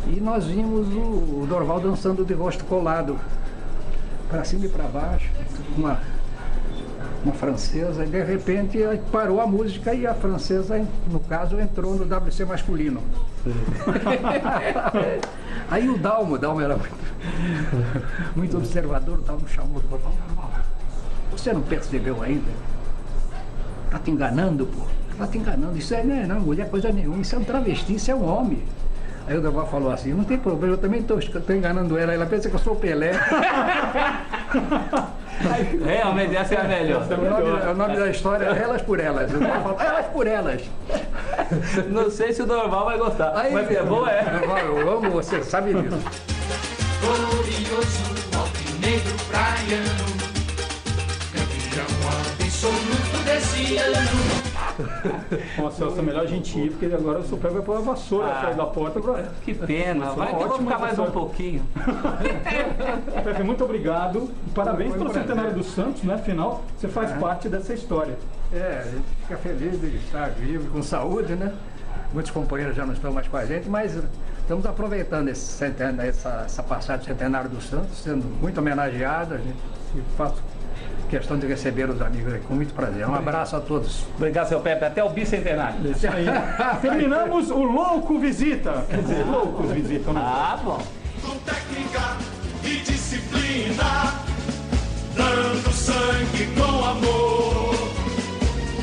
Speaker 12: e nós vimos o Dorval dançando de rosto colado, para cima e para baixo, uma francesa, e de repente parou a música e a francesa, no caso, entrou no WC masculino. Aí o Dalmo era muito observador, o Dalmo chamou, você não percebeu ainda? Tá te enganando, pô. Tá te enganando. Isso não é mulher coisa nenhuma. Isso é um travesti, isso é um homem. Aí o Dorval falou assim, não tem problema, eu também tô enganando ela. Ela pensa que eu sou o Pelé.
Speaker 5: Realmente, essa é a melhor.
Speaker 12: O nome da história é Elas por Elas. O Dorval fala, Elas por Elas.
Speaker 5: Não sei se o Dorval vai gostar, mas é bom, é.
Speaker 12: Dorval, eu amo você, sabe disso.
Speaker 3: Glorioso, alvinegro, praiano. Campeão absoluto desse ano.
Speaker 1: Nossa, Celso, é melhor a gente ir, porque agora o Super vai pôr a vassoura atrás da porta.
Speaker 5: Que pena, vai que eu vou ficar mais um pouquinho.
Speaker 1: Pepe, muito obrigado. Parabéns pelo centenário do Santos, né? Afinal, você faz parte dessa história.
Speaker 12: A gente fica feliz de estar vivo, com saúde, né? Muitos companheiros já não estão mais com a gente, mas estamos aproveitando essa passagem do centenário do Santos, sendo muito homenageado. A gente questão de receber os amigos aqui. Com muito prazer. Um abraço a todos.
Speaker 5: Obrigado, seu Pepe. Até o bicentenário.
Speaker 1: Isso aí. Terminamos o Louco Visita. Quer dizer, Loucos Visitam.
Speaker 5: Ah, bom.
Speaker 3: Com técnica e disciplina, dando sangue com amor,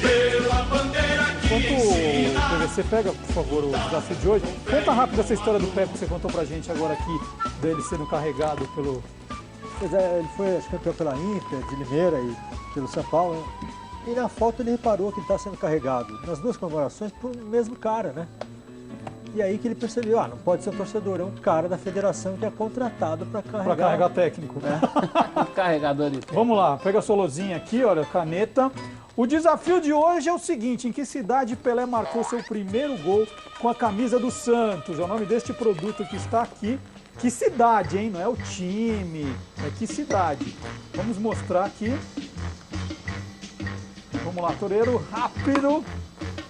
Speaker 3: pela bandeira que ensina.
Speaker 1: Enquanto o PVC pega, por favor, o desafio de hoje, conta rápido essa história do Pepe que você contou pra gente agora aqui, dele sendo carregado pelo...
Speaker 4: Pois é, ele foi campeão pela Inter, de Limeira e pelo São Paulo, né? E na foto ele reparou que ele está sendo carregado nas duas comemorações por mesmo cara, né? E aí que ele percebeu, não pode ser um torcedor, é um cara da federação que é contratado para carregar.
Speaker 1: Para carregar técnico.
Speaker 5: Carregador de técnico.
Speaker 1: Vamos lá, pega a sua lousinha aqui, olha, caneta. O desafio de hoje é o seguinte: em que cidade Pelé marcou seu primeiro gol com a camisa do Santos? É o nome deste produto que está aqui. Que cidade, hein? Não é o time, é que cidade. Vamos mostrar aqui. Vamos lá, Toreiro, rápido.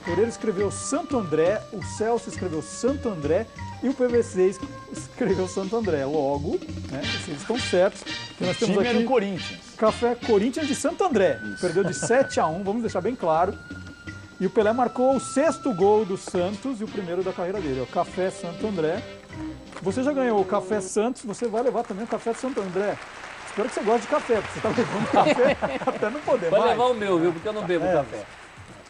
Speaker 1: Toreiro escreveu Santo André, o Celso escreveu Santo André e o PVC escreveu Santo André. Logo, né, vocês estão certos. Que nós temos
Speaker 6: time
Speaker 1: aqui
Speaker 6: é no Corinthians.
Speaker 1: Café Corinthians de Santo André. Isso. Perdeu de 7-1, vamos deixar bem claro. E o Pelé marcou o 6º gol do Santos e o primeiro da carreira dele. O Café Santo André. Você já ganhou o Café Santos, você vai levar também o Café Santo André. Espero que você goste de café, porque você está levando café até não poder mais.
Speaker 5: Pode levar o meu, viu? Porque eu não bebo café.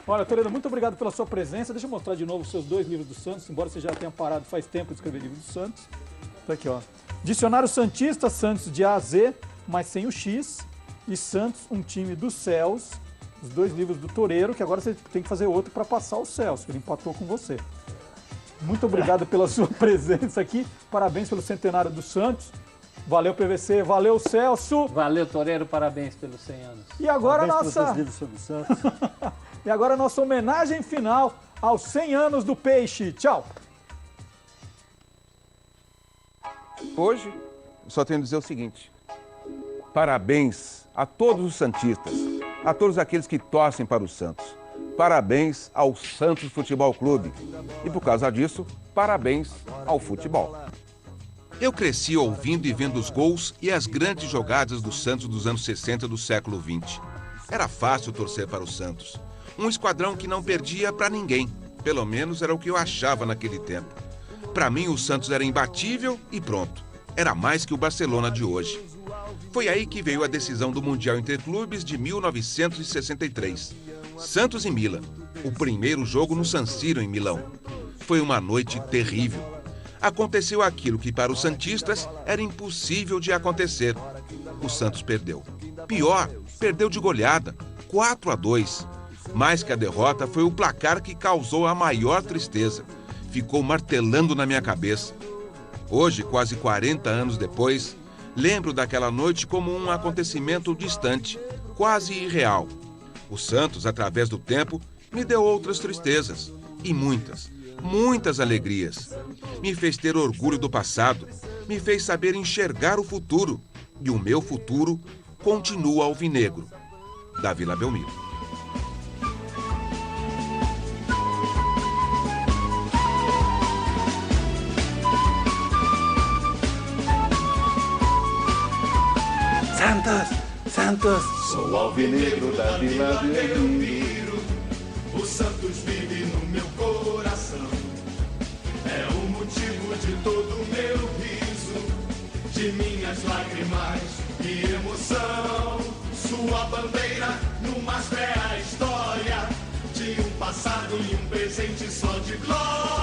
Speaker 1: Olha, Toledo, muito obrigado pela sua presença. Deixa eu mostrar de novo os seus 2 livros do Santos, embora você já tenha parado faz tempo de escrever livro do Santos. Tá aqui, ó. Dicionário Santista, Santos de A a Z, mas sem o X. E Santos, um time dos céus. Os 2 livros do Toreiro, que agora você tem que fazer outro para passar o Celso, que ele empatou com você. Muito obrigado pela sua presença aqui. Parabéns pelo centenário do Santos. Valeu, PVC. Valeu, Celso.
Speaker 5: Valeu, Toreiro. Parabéns pelos 100 anos.
Speaker 1: E agora
Speaker 4: Parabéns
Speaker 1: nossa...
Speaker 4: pelos livros sobre o Santos.
Speaker 1: E agora a nossa homenagem final aos 100 anos do Peixe. Tchau.
Speaker 7: Hoje, só tenho a dizer o seguinte. Parabéns a todos os santistas, a todos aqueles que torcem para o Santos. Parabéns ao Santos Futebol Clube. E por causa disso, parabéns ao futebol. Eu cresci ouvindo e vendo os gols e as grandes jogadas do Santos dos anos 60 do século XX. Era fácil torcer para o Santos. Um esquadrão que não perdia para ninguém. Pelo menos era o que eu achava naquele tempo. Para mim, o Santos era imbatível e pronto. Era mais que o Barcelona de hoje. Foi aí que veio a decisão do Mundial Interclubes de 1963. Santos e Milan, o primeiro jogo no San Siro, em Milão. Foi uma noite terrível. Aconteceu aquilo que para os santistas era impossível de acontecer. O Santos perdeu. Pior, perdeu de goleada, 4-2. Mais que a derrota, foi o placar que causou a maior tristeza. Ficou martelando na minha cabeça. Hoje, quase 40 anos depois, lembro daquela noite como um acontecimento distante, quase irreal. O Santos, através do tempo, me deu outras tristezas. E muitas alegrias. Me fez ter orgulho do passado. Me fez saber enxergar o futuro. E o meu futuro continua alvinegro. Da Vila Belmiro.
Speaker 3: Santos. Sou alvinegro da Vila Belmiro. O Santos vive no meu coração. É o motivo de todo o meu riso, de minhas lágrimas e emoção. Sua bandeira numa fé a história de um passado e um presente só de glória.